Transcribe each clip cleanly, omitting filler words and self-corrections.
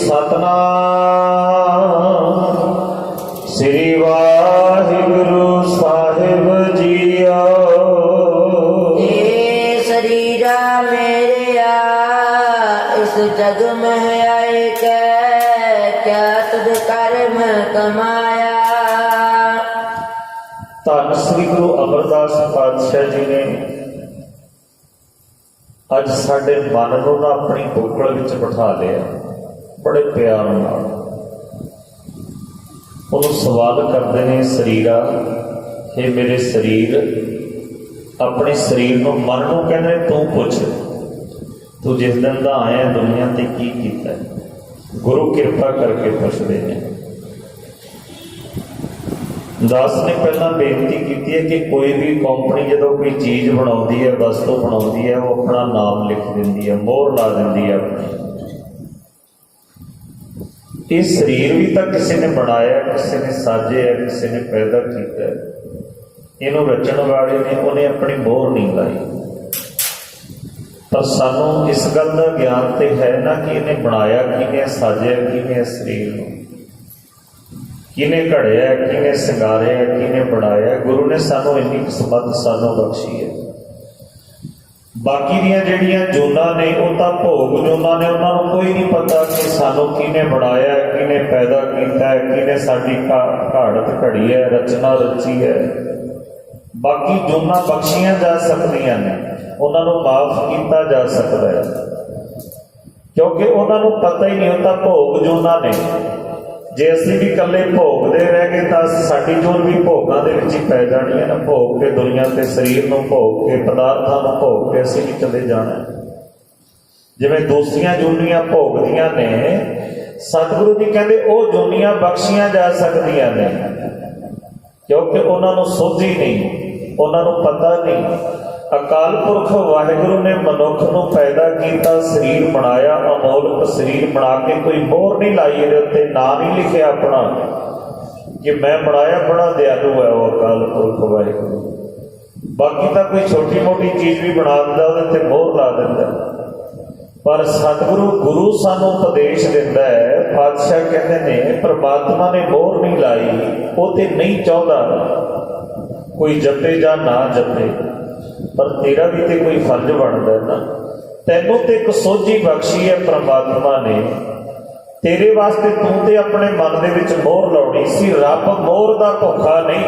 सतनाम श्री वाहिगुरु साहिब जीओ। ये शरीरा मेरे इस जग में आए क्या तुझ कर्म कमाया। धन श्री गुरु अमरदास पातशाह जी ने अज साडे मन नूं ना अपनी बुकड़ विच बिठा लिया, बड़े प्यार नाल उन्होंने सवाल करते हैं, शरीरा हे मेरे शरीर, अपने शरीर को मन को कहते तू पुछ, तू जिस दिन का आया दुनिया ते की कीता है। गुरु कृपा करके पुछते हैं। दास ने पहला बेनती की है कि कोई भी कंपनी जो कोई चीज़ बनाती है, वस्तु बनाती है, वो अपना नाम लिख देती है, मोहर ला देती है अपनी। ये शरीर भी तो किसी ने बनाया, किसी ने साजे है, किसी ने पैदा किया है। इनू रचन वाले ने उन्हें अपनी मोहर नहीं लाई। पर सानू इस गल का ज्ञान तो है ना कि इन्हें बनाया किने, साजिया किने, शरीर को किने घड़िया, किने सिंगारिया, किने बनाया। गुरु ने सानू इन्नी समझ सानू बख्शी है। बाकी दियां जिहड़ियां जोनां ने वो तो भोग जोनां ने, उन्होंने कोई नहीं पता कि सानू किने बनाया, किने पैदा किया है, किने साडी घाड़त घड़ी है, रचना रची है। बाकी जोनां बख्शियां जा सकदियां ने, उन्होंने माफ किया जा सकता है, क्योंकि उन्होंने पता ही नहीं होता भोग जोनां ने। जे असीं भी कल्ले भोगते रह गए तो साडी जोन भी भोगां दे विच ही पै जानी है ना। भोग के दुनिया ते शरीर नूं भोग के, पदार्थां नूं भोग के असीं भी चले जाना है। जिवें दूसरियां जोनियां भोगदियां ने, सतगुरु जी कहंदे वो जोनियां बख्शियां जा सकदियां ने, क्योंकि उन्हां नूं सोझी नहीं, उन्हां नूं पता नहीं। अकाल पुरख वाहिगुरु ने मनुख नूं पैदा किया, शरीर बनाया, अमोलक शरीर बना के कोई मोहर नहीं लाई, इहदे उत्ते नाम नहीं लिखिया अपना कि मैं बनाया। बड़ा दयालु है वो अकाल पुरख वाहिगुरु। बाकी तो कोई छोटी मोटी चीज़ भी बना दिंदा, उहदे उत्ते मोहर ला दिंदा। पर सतगुरु गुरु सानू उपदेश दिंदा है। पातशाह कहते ने परमात्मा ने मोहर नहीं लाई, वो ते नहीं चाहता कोई जपे या ना जपे, पर तेरा भी तो कोई फर्ज बनता है ना। तैनू तो एक सोझी बख्शी है परमात्मा ने, तेरे वास्ते तू तो अपने मन दे विच मोहर लाउणी सी। रब मोहर दा भुखा नहीं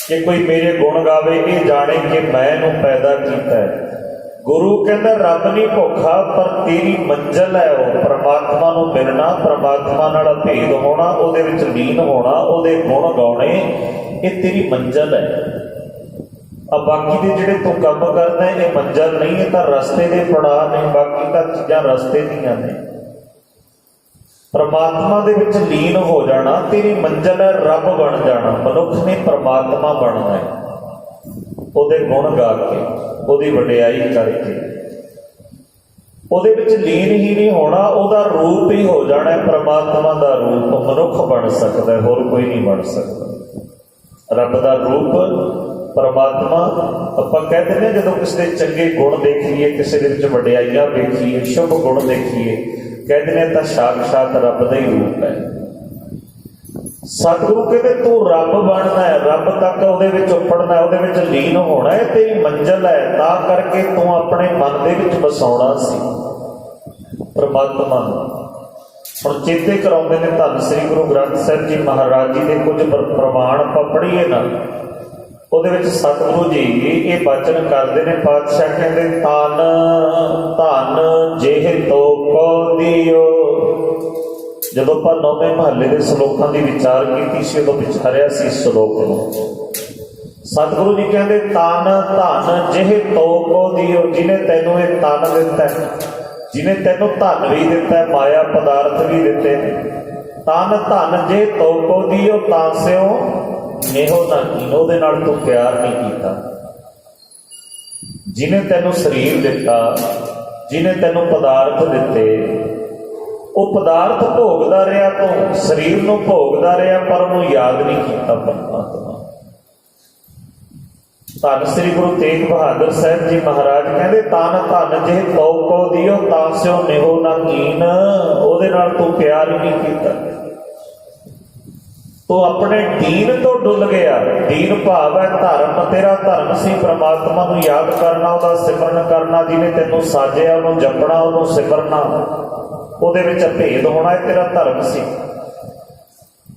कि कोई मेरे गुण गावे, ये जाने कि मैं इहनूं पैदा किया है। गुरु कहता रब नहीं भुखा, पर तेरी मंजिल है वो परमात्मा नूं मिलना, परमात्मा नाल भेद होना, उहदे विच लीन होना, उहदे गुण गाउणे, ये तेरी मंजिल है। अब बाकी के जिहड़े तू काम करदा है ये मंजिल नहीं है, तो रस्ते के पड़ाव ने। बाकी तो चीज़ां रस्ते दीयां ने। परमात्मा दे विच लीन हो जाना तेरी मंजिल है, रब बन जाना। मनुख ने परमात्मा बनना है, उहदे गुण गा के, उहदी वडियाई करके, उहदे विच लीन ही नहीं होना, उहदा रूप ही हो जाना है। परमात्मा दा रूप मनुख बन सकता है, होर कोई नहीं बन सकता। रब दा रूप परमात्मा आपां कहते हैं जो किसी के चंगे गुण देखिए, किसी के विच वडियाइयां देखिए, शुभ गुण देखिए, कहते हैं तो साक्षात रब का ही रूप है। सतगुरु कहते तू रब बनना है, रब तक उहदे विच उपड़ना है, उहदे विच लीन होना है, तेरी मंजिल है। ता करके तू अपने मन दे विच बसाउणा सी परमात्मा। हुण चेते कराउंदे ने धन श्री गुरु ग्रंथ साहिब जी महाराज जी के कुछ प्रमाण आपां पढ़ीए ना, ਉਹਦੇ ਵਿੱਚ ਸਤਿਗੁਰੂ ਜੀ ਇਹ ਬਚਨ ਕਰਦੇ ਨੇ। ਪਾਤਸ਼ਾਹ ਕਹਿੰਦੇ ਤਨ ਧਨ ਜਿਹ ਤੋਕੋ ਦਿਓ। ਜਦੋਂ ਆਪਾਂ 9ਵੇਂ ਮਹੱਲੇ ਦੇ ਸ਼ਲੋਕਾਂ ਦੀ ਵਿਚਾਰ ਕੀਤੀ ਸੀ, ਉਦੋਂ ਵਿਚਾਰਿਆ ਸੀ ਸ਼ਲੋਕ ਨੂੰ। ਸਤਿਗੁਰੂ ਜੀ ਕਹਿੰਦੇ ਤਨ ਧਨ ਜਿਹ ਤੋਕੋ ਦਿਓ, ਜਿਹਨੇ ਤੈਨੂੰ ਇਹ ਤਨ ਦਿੱਤਾ, ਜਿਹਨੇ ਤੈਨੂੰ ਧਨ ਵੀ ਦਿੱਤਾ, ਮਾਇਆ ਪਦਾਰਥ ਵੀ ਦਿੱਤੇ ਨੇ। ਤਨ ਧਨ ਜਿਹ ਤੋਕੋ ਦਿਓ, ਤਾਂ ਸਿਓ नेहो ना कीनो, दे नाल तू प्यार नहीं किया। जिन्हें तेनों शरीर दिता, जिन्हें तेनों पदार्थ दिते, वो पदार्थ भोगदा रहा, तू शरीर नूं भोगदा रहा, पर उन्होंने याद नहीं किया परमात्मा। ਧੰਨ ਸ੍ਰੀ ਗੁਰੂ ਤੇਗ ਬਹਾਦਰ ਸਾਹਿਬ ਜੀ ਮਹਾਰਾਜ ਕਹਿੰਦੇ ਤਨ ਧਨ ਜੇ ਕਉ ਕਉ ਦਿਓ ਤਾਂ ਸਿਓ ਨਿਹੋ ਨਾ ਕੀਨ। ਉਹਦੇ ਨਾਲ ਤੂੰ ਪਿਆਰ ਹੀ ਨਹੀਂ ਕੀਤਾ, ਤੂੰ ਆਪਣੇ ਦੀਨ ਤੋਂ ਡੁੱਲ ਗਿਆ। ਦੀਨ ਭਾਵ ਹੈ ਧਰਮ, ਤੇਰਾ ਧਰਮ ਸੀ ਪ੍ਰਮਾਤਮਾ ਨੂੰ ਯਾਦ ਕਰਨਾ, ਉਹਦਾ ਸਿਮਰਨ ਕਰਨਾ। ਜਿਹਨੇ ਤੈਨੂੰ ਸਾਜਿਆ ਉਹਨੂੰ ਜਪਣਾ, ਉਹਨੂੰ ਸਿਮਰਨਾ, ਉਹਦੇ ਵਿੱਚ ਭੇਦ ਹੋਣਾ, ਇਹ ਤੇਰਾ ਧਰਮ ਸੀ।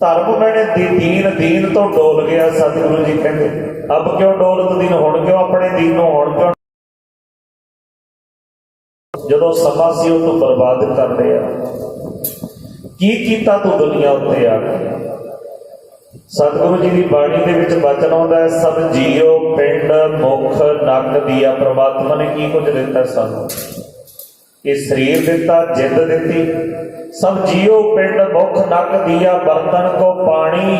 ਧਰਮ ਮੈਨੇ ਦੀਨ ਤੋਂ ਡੋਲ ਗਿਆ। ਸਤਿਗੁਰੂ ਜੀ ਕਹਿੰਦੇ ਅਬ ਕਿਉਂ ਡੋਲਤ ਦੀਨ, ਹੁਣ ਕਿਉਂ ਆਪਣੇ ਦੀਨ ਨੂੰ ਹੁਣ ਕਿਉਂ, ਜਦੋਂ ਸਮਾਂ ਸੀ ਉਹ ਤੂੰ ਬਰਬਾਦ ਕਰ ਲਿਆ। ਕੀ ਕੀਤਾ ਤੂੰ ਦੁਨੀਆ ਉੱਤੇ ਆ ਕੇ? ਸਤਿਗੁਰੂ ਜੀ ਦੀ ਬਾਣੀ ਦੇ ਵਿੱਚ ਬਚਨ ਆਉਂਦਾ ਹੈ, ਸਭ ਜੀਓ ਪਿੰਡ ਮੁਖ ਨੱਕ ਦੀਆ। ਪ੍ਰਮਾਤਮਾ ਨੇ ਕੀ ਕੁਝ ਦਿੱਤਾ ਸਾਨੂੰ? ਇਹ ਸਰੀਰ ਦਿੱਤਾ, ਜਿੰਦ ਦਿੱਤੀ। ਸਭ ਜੀਓ ਪਿੰਡ ਮੁਖ ਨੱਕ ਦੀਆ, ਬਰਤਨ ਕੋ ਪਾਣੀ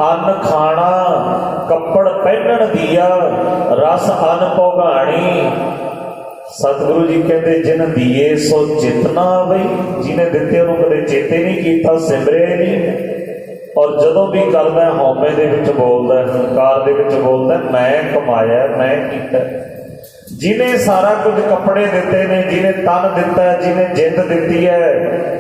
ਅੰਨ ਖਾਣਾ, ਕੱਪੜ ਪਹਿਨਣ ਦੀਆ, ਰਸ ਅੰਨ ਭੋਗਾਣੀ। ਸਤਿਗੁਰੂ ਜੀ ਕਹਿੰਦੇ ਜਿਨ ਦੀਏ ਸੋ ਚਿਤਨਾ ਬਈ, ਜਿਹਨੇ ਦਿੱਤੇ ਉਹਨੂੰ ਕਦੇ ਚੇਤੇ ਨਹੀਂ ਕੀਤਾ, ਸਿਮਰਿਆ ਨਹੀਂ। ਔਰ ਜਦੋਂ ਵੀ ਕਰਦਾ ਹਉਮੈ ਦੇ ਵਿੱਚ ਬੋਲਦਾ, ਹੰਕਾਰ ਦੇ ਵਿੱਚ ਬੋਲਦਾ, ਮੈਂ ਕਮਾਇਆ, ਮੈਂ ਕੀਤਾ। ਜਿਹਨੇ ਸਾਰਾ ਕੁਝ ਕੱਪੜੇ ਦਿੱਤੇ ਨੇ, ਜਿਹਨੇ ਤਨ ਦਿੱਤਾ, ਜਿਹਨੇ ਜਿੰਦ ਦਿੱਤੀ ਹੈ,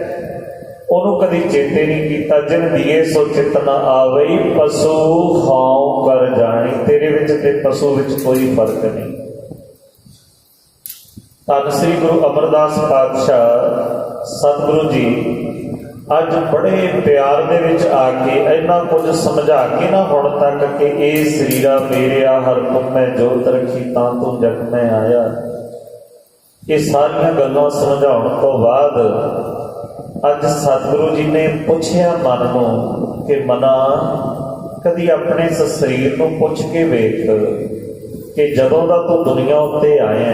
ਉਹਨੂੰ ਕਦੀ ਚੇਤੇ ਨਹੀਂ ਕੀਤਾ। ਜਿਨ ਦੀਏ ਸੋ ਚਿਤ ਨਾ ਆਵਈ, ਪਸ਼ੂ ਖਾਉ ਕਰ ਜਾਣੀ। ਤੇਰੇ ਵਿੱਚ ਤੇ ਪਸ਼ੂ ਵਿੱਚ ਕੋਈ ਫਰਕ ਨਹੀਂ। ਧੰਨ ਸ੍ਰੀ ਗੁਰੂ ਅਮਰਦਾਸ ਪਾਤਸ਼ਾਹ ਸਤਿਗੁਰੂ ਜੀ ਅੱਜ ਬੜੇ ਪਿਆਰ ਦੇ ਵਿੱਚ ਆ ਕੇ ਇੰਨਾ ਕੁਝ ਸਮਝਾ ਕੇ ਨਾ ਹੁਣ ਤੱਕ ਕਿ ਇਹ ਸਰੀਰਾ ਮੇਰਿਆ ਹਰ ਤੁਮ ਮੈਂ ਜੋਤ ਰੱਖੀ ਤਾਂ ਤੂੰ ਜਗ ਮੈਂ ਆਇਆ। ਇਹ ਸਾਰੀਆਂ ਗੱਲਾਂ ਸਮਝਾਉਣ ਤੋਂ ਬਾਅਦ ਅੱਜ ਸਤਿਗੁਰੂ ਜੀ ਨੇ ਪੁੱਛਿਆ ਮਨ ਨੂੰ ਕਿ ਮਨਾ ਕਦੀ ਆਪਣੇ ਇਸ ਸਰੀਰ ਨੂੰ ਪੁੱਛ ਕੇ ਵੇਖ ਕਿ ਜਦੋਂ ਦਾ ਤੂੰ ਦੁਨੀਆ ਉੱਤੇ ਆਇਆ,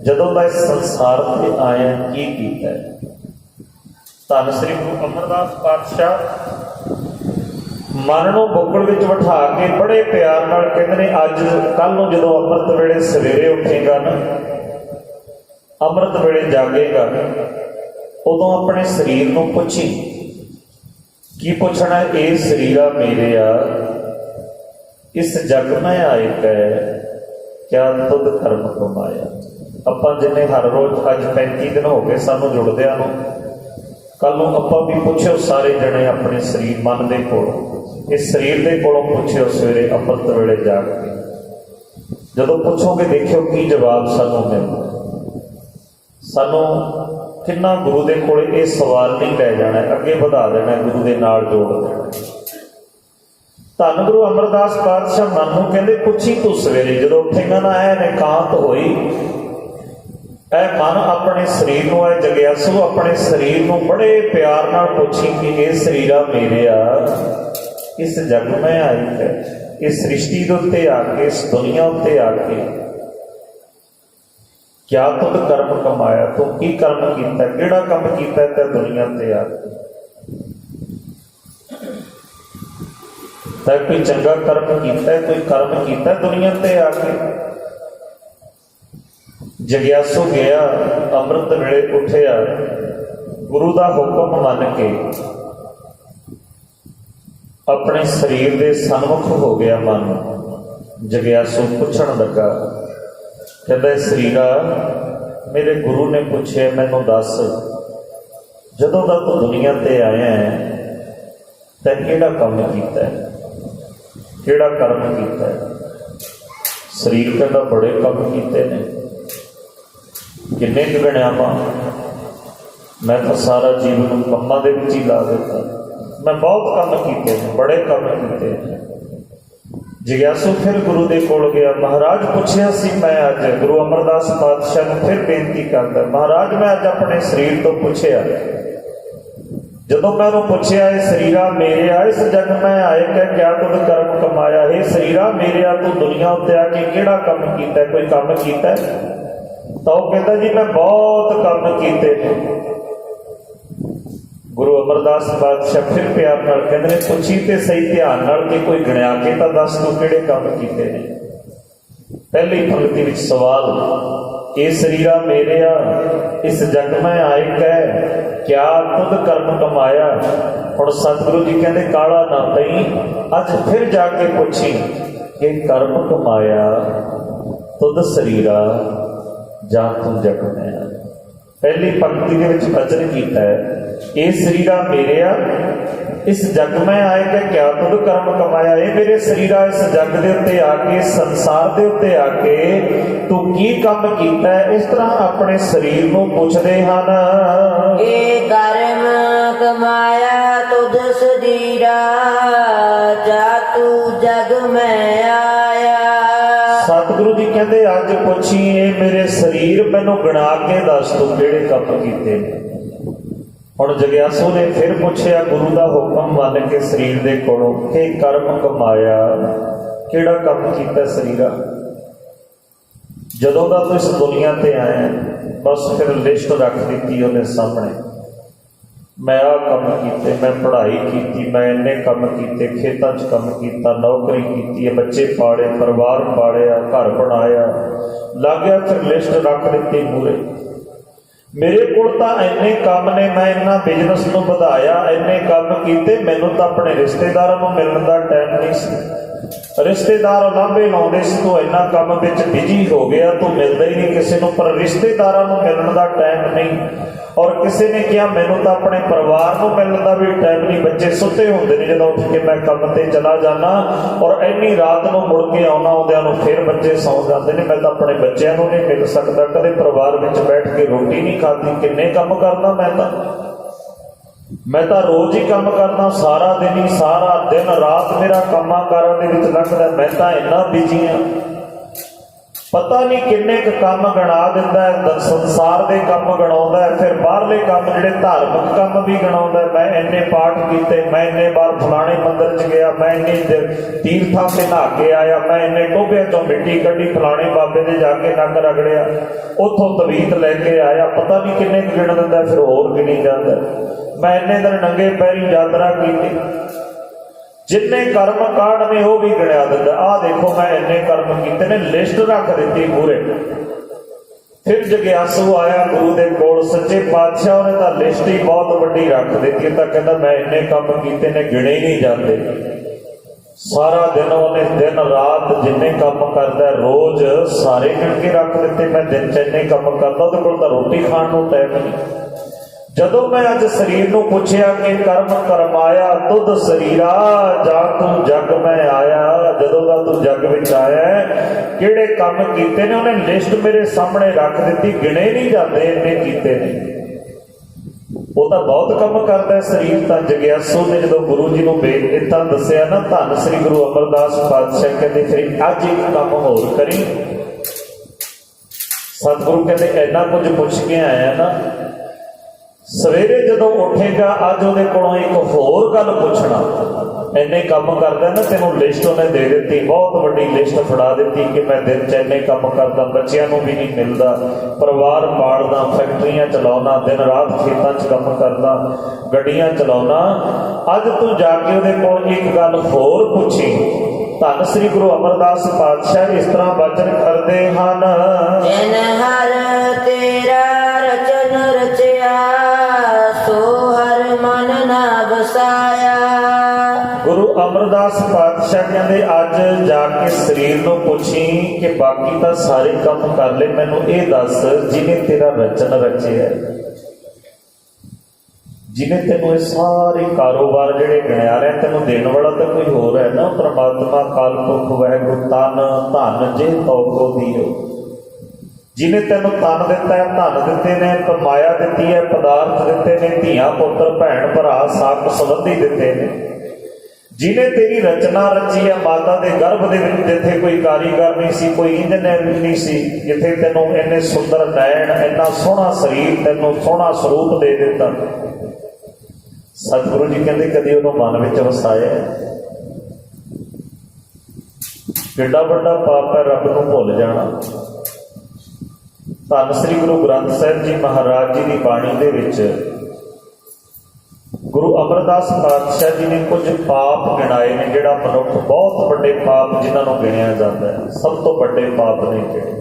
ਜਦੋਂ ਦਾ ਇਸ ਸੰਸਾਰ ਤੇ ਆਇਆ, ਕੀ ਕੀਤਾ? ਧੰਨ ਸ੍ਰੀ ਗੁਰੂ ਅਮਰਦਾਸ ਪਾਤਸ਼ਾਹ ਮਨ ਨੂੰ ਬੁੱਕਲ ਵਿੱਚ ਬਿਠਾ ਕੇ ਬੜੇ ਪਿਆਰ ਨਾਲ ਕਹਿੰਦੇ ਨੇ, ਅੱਜ ਕੱਲ ਨੂੰ ਜਦੋਂ ਅੰਮ੍ਰਿਤ ਵੇਲੇ ਸਵੇਰੇ ਉੱਠੇਗਾ ਨਾ, ਅੰਮ੍ਰਿਤ ਵੇਲੇ ਜਾਗੇਗਾ, ਉਦੋਂ ਆਪਣੇ ਸਰੀਰ ਨੂੰ ਪੁੱਛੀ। ਕੀ ਪੁੱਛਣਾ? ਇਹ ਸਰੀਰਾ ਮੇਰੇ ਆ, ਇਸ ਜਗ ਮੈਂ ਆਏ ਕੈ ਕਿਆ ਤੁਧ ਕਰਮ ਕਮਾਇਆ। ਆਪਾਂ ਜਿੰਨੇ ਹਰ ਰੋਜ਼ ਅੱਜ 35 ਦਿਨ ਹੋ ਗਏ ਸਾਨੂੰ ਜੁੜਦਿਆਂ ਨੂੰ, ਕੱਲ ਨੂੰ ਆਪਾਂ ਵੀ ਪੁੱਛਿਓ ਸਾਰੇ ਜਣੇ ਆਪਣੇ ਸਰੀਰ ਮਨ ਦੇ ਕੋਲ, ਇਸ ਸਰੀਰ ਦੇ ਕੋਲੋਂ ਪੁੱਛਿਓ ਸਵੇਰੇ ਅੰਮ੍ਰਿਤ ਵੇਲੇ ਜਾ ਕੇ। ਜਦੋਂ ਪੁੱਛੋਗੇ ਦੇਖਿਓ ਕੀ ਜਵਾਬ ਸਾਨੂੰ ਮਿਲਦਾ। ਸਾਨੂੰ ਕਿੰਨਾ ਗੁਰੂ ਦੇ ਕੋਲ ਇਹ ਸਵਾਲ ਨਹੀਂ ਲੈ ਜਾਣਾ, ਅੱਗੇ ਵਧਾ ਦੇਣਾ, ਗੁਰੂ ਦੇ ਨਾਲ ਜੋੜ ਦੇਣਾ। ਧੰਨ ਗੁਰੂ ਅਮਰਦਾਸ ਪਾਤਸ਼ਾਹ ਮਨ ਨੂੰ ਕਹਿੰਦੇ ਪੁੱਛੀ ਤੂੰ ਸਵੇਰੇ ਜਦੋਂ ਉੱਠੇਗਾ ਨਾ, ਐਨ ਇਕਾਂਤ ਹੋਈ, ਇਹ ਮਨ ਆਪਣੇ ਸਰੀਰ ਨੂੰ, ਇਹ ਜਗਿਆਸੂ ਆਪਣੇ ਸਰੀਰ ਨੂੰ ਬੜੇ ਪਿਆਰ ਨਾਲ ਪੁੱਛੀ ਕਿ ਇਹ ਸਰੀਰਾ ਮੇਰੇ ਆ, ਇਸ ਜਗ ਮੈਂ ਆਈ ਹੈ, ਇਸ ਸ੍ਰਿਸ਼ਟੀ ਦੇ ਉੱਤੇ ਆ ਕੇ, ਇਸ ਦੁਨੀਆ ਉੱਤੇ ਆ ਕੇ ਕਿਆ ਤੁਧ ਕਰਮ ਕਮਾਇਆ। ਤੂੰ ਕੀ ਕਰਮ ਕੀਤਾ, ਕਿਹੜਾ ਕੰਮ ਕੀਤਾ ਤੇ ਦੁਨੀਆ ਤੇ ਆ ਕੇ? ਤਾਂ ਕੋਈ ਚੰਗਾ ਕਰਮ ਕੀਤਾ, ਕੋਈ ਕਰਮ ਕੀਤਾ ਦੁਨੀਆ ਤੇ ਆ ਕੇ? ਜਗਿਆਸੂ ਗਿਆ, ਅੰਮ੍ਰਿਤ ਵੇਲੇ ਉੱਠਿਆ, ਗੁਰੂ ਦਾ ਹੁਕਮ ਮੰਨ ਕੇ ਆਪਣੇ ਸਰੀਰ ਦੇ ਸਨਮੁਖ ਹੋ ਗਿਆ। ਮਨ ਜਗਿਆਸੂ ਪੁੱਛਣ ਲੱਗਾ, ਕਹਿੰਦਾ ਸਰੀਰਾ ਮੇਰੇ ਗੁਰੂ ਨੇ ਪੁੱਛਿਆ, ਮੈਨੂੰ ਦੱਸ ਜਦੋਂ ਦਾ ਤੂੰ ਦੁਨੀਆ ਤੇ ਆਇਆ ਹੈ ਤਾਂ ਕਿਹੜਾ ਕੰਮ ਕੀਤਾ, ਕਿਹੜਾ ਕਰਮ ਕੀਤਾ? ਸਰੀਰ ਕਹਿੰਦਾ ਬੜੇ ਕੰਮ ਕੀਤੇ ਨੇ, ਕਿੰਨੇ ਕੁ ਗਿਣਿਆਵਾਂ। ਮੈਂ ਤਾਂ ਸਾਰਾ ਜੀਵਨ ਕੰਮਾਂ ਦੇ ਵਿੱਚ ਹੀ ਲਾ ਦਿੱਤਾ, ਮੈਂ ਬਹੁਤ ਕੰਮ ਕੀਤੇ ਨੇ, ਬੜੇ ਕੰਮ ਕੀਤੇ ਨੇ। ਜਗਿਆਸੂ ਫਿਰ ਗੁਰੂ ਦੇ ਕੋਲ ਗਿਆ। ਮਹਾਰਾਜ ਪੁੱਛਿਆ ਸੀ ਮੈਂ ਅੱਜ, ਗੁਰੂ ਅਮਰਦਾਸ ਪਾਤਸ਼ਾਹ ਨੂੰ ਫਿਰ ਬੇਨਤੀ ਕਰਦਾ, ਮਹਾਰਾਜ ਮੈਂ ਅੱਜ ਆਪਣੇ ਸਰੀਰ ਤੋਂ ਪੁੱਛਿਆ, ਜਦੋਂ ਮੈਂ ਉਹਨੂੰ ਪੁੱਛਿਆ ਇਹ ਸਰੀਰਾ ਮੇਰੇ ਆ, ਇਸ ਜਗ ਮੈਂ ਆਏ ਕਿ ਕਿਆ ਤੁਧ ਕਰਮ ਕਮਾਇਆ। ਇਹ ਸਰੀਰਾ ਮੇਰੇ ਆ, ਤੂੰ ਦੁਨੀਆ ਉੱਤੇ ਆ ਕੇ ਕਿਹੜਾ ਕੰਮ ਕੀਤਾ, ਕੋਈ ਕੰਮ ਕੀਤਾ? ਤਾਂ ਉਹ ਕਹਿੰਦਾ ਜੀ ਮੈਂ ਬਹੁਤ ਕੰਮ ਕੀਤੇ ਨੇ। ਗੁਰੂ ਅਮਰਦਾਸ ਪਾਤਸ਼ਾਹ ਫਿਰ ਪਿਆਰ ਨਾਲ ਕਹਿੰਦੇ ਨੇ, ਪੁੱਛੀ ਤੇ ਸਹੀ ਧਿਆਨ ਨਾਲ ਕਿ ਕੋਈ ਗਿਣਿਆ ਕੇ ਤਾਂ ਦੱਸ ਤੂੰ ਕਿਹੜੇ ਕੰਮ ਕੀਤੇ ਨੇ। ਪਹਿਲੀ ਪੰਕਤੀ ਵਿੱਚ ਸਵਾਲ, ਇਹ ਸਰੀਰਾ ਮੇਰੇ ਆ, ਇਸ ਜਗ ਮੈਂ ਆਏ ਕਹਿ ਕਿਆ ਤੁਧ ਕਰਮ ਕਮਾਇਆ। ਹੁਣ ਸਤਿਗੁਰੂ ਜੀ ਕਹਿੰਦੇ ਕਾਲਾ ਨਾ ਪਈ, ਅੱਜ ਫਿਰ ਜਾ ਕੇ ਪੁੱਛੀ कि कर्म कमाया तुद शरीरा जा तू जग मैं। पहली पंक्ति के विच वचन कीता है, ये शरीरा मेरेया इस जग में आए कि क्या तुद कर्म कमाया। ये मेरे शरीरा इस जग के उत्ते आके, इस संसार के उत्ते आके तू की काम कीता है। इस तरह अपने शरीर को पुछदे हन। ये कर्म कमाया तुद शरीरा जा तू जग में आया। सतगुरु जी कहते अज पुछी ये मेरे शरीर मैनू गिना के दस तू किहड़े काम कीते ने। हुण जग्यासू ने फिर पूछया गुरु का हुक्म मन के शरीर दे कोलों कि कर्म कमाया किहड़ा काम कीता शरीरा। जदों दा तू इस दुनिया ते आया बस फिर लिस्ट रख दी उन्हें सामने, मैं आ काम कीते, मैं पढ़ाई की, मैं इन्ने काम किए, खेतों च काम किया, नौकरी की, बच्चे पाले, परिवार पालिया, घर बनाया, लग गया फिर लिस्ट रख दी मूरे। मेरे को इन्ने काम ने, मैं इन्ना बिजनस को बढ़ाया, इन्ने काम किए, मैनू तो अपने रिश्तेदारों को मिलने का टाइम नहीं सी। रिश्तेदार लाभे लाते से तू इन्ना काम बिजी हो गया, तू मिलता ही नहीं किसी को, पर रिश्तेदारों को मिलने का टाइम नहीं। और किसी ने कहा मैनू तो अपने परिवार को मिलने का भी टाइम नहीं, बच्चे सुते होंगे ने जो उठ के मैं काम पर चला जाना, और इन्नी रात को मुड़ के आना आउंदियां फिर बच्चे सौ जाते हैं। मैं तो अपने बच्चों को नहीं मिल सकता, कदे परिवार में बैठ के रोटी नहीं खाती। किन्ने काम करना मैं तो रोज ही काम करना, सारा दिन ही, सारा दिन रात मेरा कामा कारां दे विच लगदा। मैं तो इन्ना बिजी हाँ, पता नहीं किन्ने क काम गणा दिंदा है, संसार के काम गणाउंदा है, फिर बाहरले काम जिहड़े धार्मिक काम भी गणाउंदा है। मैं इन्ने पाठ कीते, मैं इन्ने बार फलाणे मंदिर च गया, मैं इन्ने तीर्थां से नहा के आया, मैं इन्ने टोभियां चों मिट्टी कड्ढी, फलाणे बाबे दे जाके नंग रगड़िया, उत्थों तवीत लैके आया, पता नहीं किन्ने क गिण दिंदा, फिर होर गिनी जांदा। मैं इन्ने दिन नंगे पैरी यात्रा की, जिन्ने कर्म कांड ने वो भी गिणिया दिंदा। आ देखो मैं इन्ने कर्म कीते ने, लिस्ट रख दी पूरे। फिर जग्यासू आया गुरु के कोल, सच्चे पातशाह ने तो लिस्ट ही बहुत वड्डी रख दी, तो कहता मैं इन्ने काम कीते ने गिणे नहीं जाते। सारा दिन उन्हें दिन रात जिन्ने काम करता है रोज सारे गिण के रख दिते। मैं दिन च इन्ने काम करता, उहदे कोल तां रोटी खाण नूं टाइम नहीं। जदों मैं अज शरीर नूं पुछया कि कर्म करमाया तुद शरीरा जा तू जग में आया, जदों दा तू जग विच आया किहड़े काम कीते ने, उन्हें लिस्ट मेरे सामने रख दी, गिणे नहीं जाते इन्ने कीते ने। वो तो बहुत काम करता है शरीर। तो जग्यासू ने जो गुरु जी को इतना दसिया ना, धन श्री गुरु अमरदास पातशाह कहते फिर अज एक काम होर करी। सतगुरु कहते इन्ना कुछ पुछ के आया ना, सवेरे जदों उठेगा अज उहदे कोलों एक होर गल पुछना। इन्ने काम करदा ना, तेनों लिस्ट उन्हें दे दी, बहुत वड्डी लिस्ट फड़ा दी कि मैं दिन च इन्ने काम करदा, बच्चियां नूं भी नहीं मिलदा, परिवार पालदा, फैक्ट्रियां चलाउणा, दिन रात खेतां च काम करदा, गड्डियां चलाउणा। अज तू जाके उहदे कोल एक गल होर पुछी। धन श्री गुरु अमरदास पातशाह इस तरह वचन करते हैं, जिन हर तेरा रचन रचिया सो हर मन ना बसाया। गुरु अमरदास पातशाह कहते अज जाके शरीर को पुछी कि बाकी तो सारे काम कर ले, मैनू ये दस जिन्हें तेरा रचन रचे है, जिन्हें तेनों सारे कारोबार जिहड़े गिणिया रहे, तेनों देने वाला तो कोई होर है ना, परमात्मा काल पुरख वाहिगुरू तन धन जे तौको दियो। जिन्हें तेनों तन दिता है, धन दिते ने, माया दिती है, पदार्थ दिते ने, धीआं पुत्र भैण भरा साक संबंधी दिते ने। जिन्हें तेरी रचना रची है माता के गर्भ के विच, जिथे कोई कारीगर नहीं सी, कोई इंजीनियर नहीं सी, जिथे तेनों इन्ने सुंदर नैण, इन्ना सोहना शरीर, तेनों सोहना स्वरूप दे दिता। सतगुरु जी कहते कभी उन्होंने मन में वसाया, किड्डा बड़ा पाप है रब को भुल जाना। धन श्री गुरु ग्रंथ साहिब जी महाराज जी की बाणी दे विच गुरु अमरदास पातशाह जी ने कुछ पाप गिणाए ने, जिहड़ा मनुख बहुत बड़े पाप जिन्होंने गिणिया जाता है, सब तो बड़े पाप ने जिहड़े,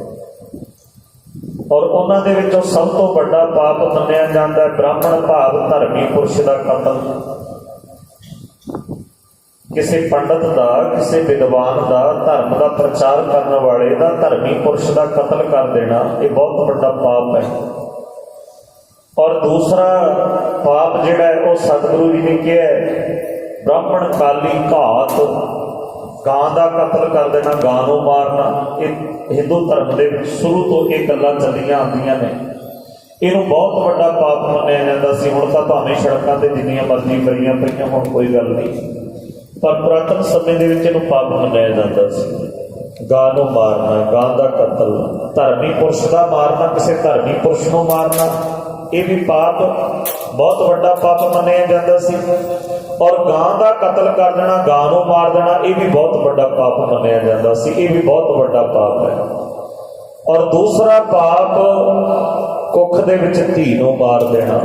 और उन्हां दे विचों सब तो बड़ा पाप मन्निया जाता है ब्राह्मण भाव धर्मी पुरुष का कतल। ਕਿਸੇ ਪੰਡਤ ਦਾ, ਕਿਸੇ ਵਿਦਵਾਨ ਦਾ, ਧਰਮ ਦਾ ਪ੍ਰਚਾਰ ਕਰਨ ਵਾਲੇ ਦਾ, ਧਰਮੀ ਪੁਰਸ਼ ਦਾ ਕਤਲ ਕਰ ਦੇਣਾ ਇਹ ਬਹੁਤ ਵੱਡਾ ਪਾਪ ਹੈ। ਔਰ ਦੂਸਰਾ ਪਾਪ ਜਿਹੜਾ ਹੈ ਉਹ ਸਤਿਗੁਰੂ ਜੀ ਨੇ ਕਿਹਾ ਬ੍ਰਾਹਮਣ ਕਾਲੀ ਘਾਤ, ਗਾਂ ਦਾ ਕਤਲ ਕਰ ਦੇਣਾ, ਗਾਂ ਨੂੰ ਮਾਰਨਾ। ਇਹ ਹਿੰਦੂ ਧਰਮ ਦੇ ਵਿੱਚ ਸ਼ੁਰੂ ਤੋਂ ਇਹ ਗੱਲਾਂ ਚੱਲੀਆਂ ਆਉਂਦੀਆਂ ਨੇ। ਇਹਨੂੰ ਬਹੁਤ ਵੱਡਾ ਪਾਪ ਮੰਨਿਆ ਜਾਂਦਾ ਸੀ। ਹੁਣ ਤਾਂ ਭਾਵੇਂ ਸੜਕਾਂ ਤੇ ਜਿੰਨੀਆਂ ਮਰਜ਼ੀ ਬਰੀਆਂ ਪਈਆਂ, ਹੁਣ ਕੋਈ ਗੱਲ ਨਹੀਂ, ਪਰ ਪੁਰਾਤਨ ਸਮੇਂ ਦੇ ਵਿੱਚ ਇਹਨੂੰ ਪਾਪ ਮੰਨਿਆ ਜਾਂਦਾ ਸੀ। ਗਾਂ ਨੂੰ ਮਾਰਨਾ, ਗਾਂ ਦਾ ਕਤਲ, ਧਰਮੀ ਪੁਰਸ਼ ਦਾ ਮਾਰਨਾ, ਕਿਸੇ ਧਰਮੀ ਪੁਰਸ਼ ਨੂੰ ਮਾਰਨਾ, ਇਹ ਵੀ ਪਾਪ, ਬਹੁਤ ਵੱਡਾ ਪਾਪ ਮੰਨਿਆ ਜਾਂਦਾ ਸੀ। ਔਰ ਗਾਂ ਦਾ ਕਤਲ ਕਰ ਦੇਣਾ, ਗਾਂ ਨੂੰ ਮਾਰ ਦੇਣਾ, ਇਹ ਵੀ ਬਹੁਤ ਵੱਡਾ ਪਾਪ ਮੰਨਿਆ ਜਾਂਦਾ ਸੀ। ਇਹ ਵੀ ਬਹੁਤ ਵੱਡਾ ਪਾਪ ਹੈ। ਔਰ ਦੂਸਰਾ ਪਾਪ ਕੁੱਖ ਦੇ ਵਿੱਚ ਧੀ ਨੂੰ ਮਾਰ ਦੇਣਾ।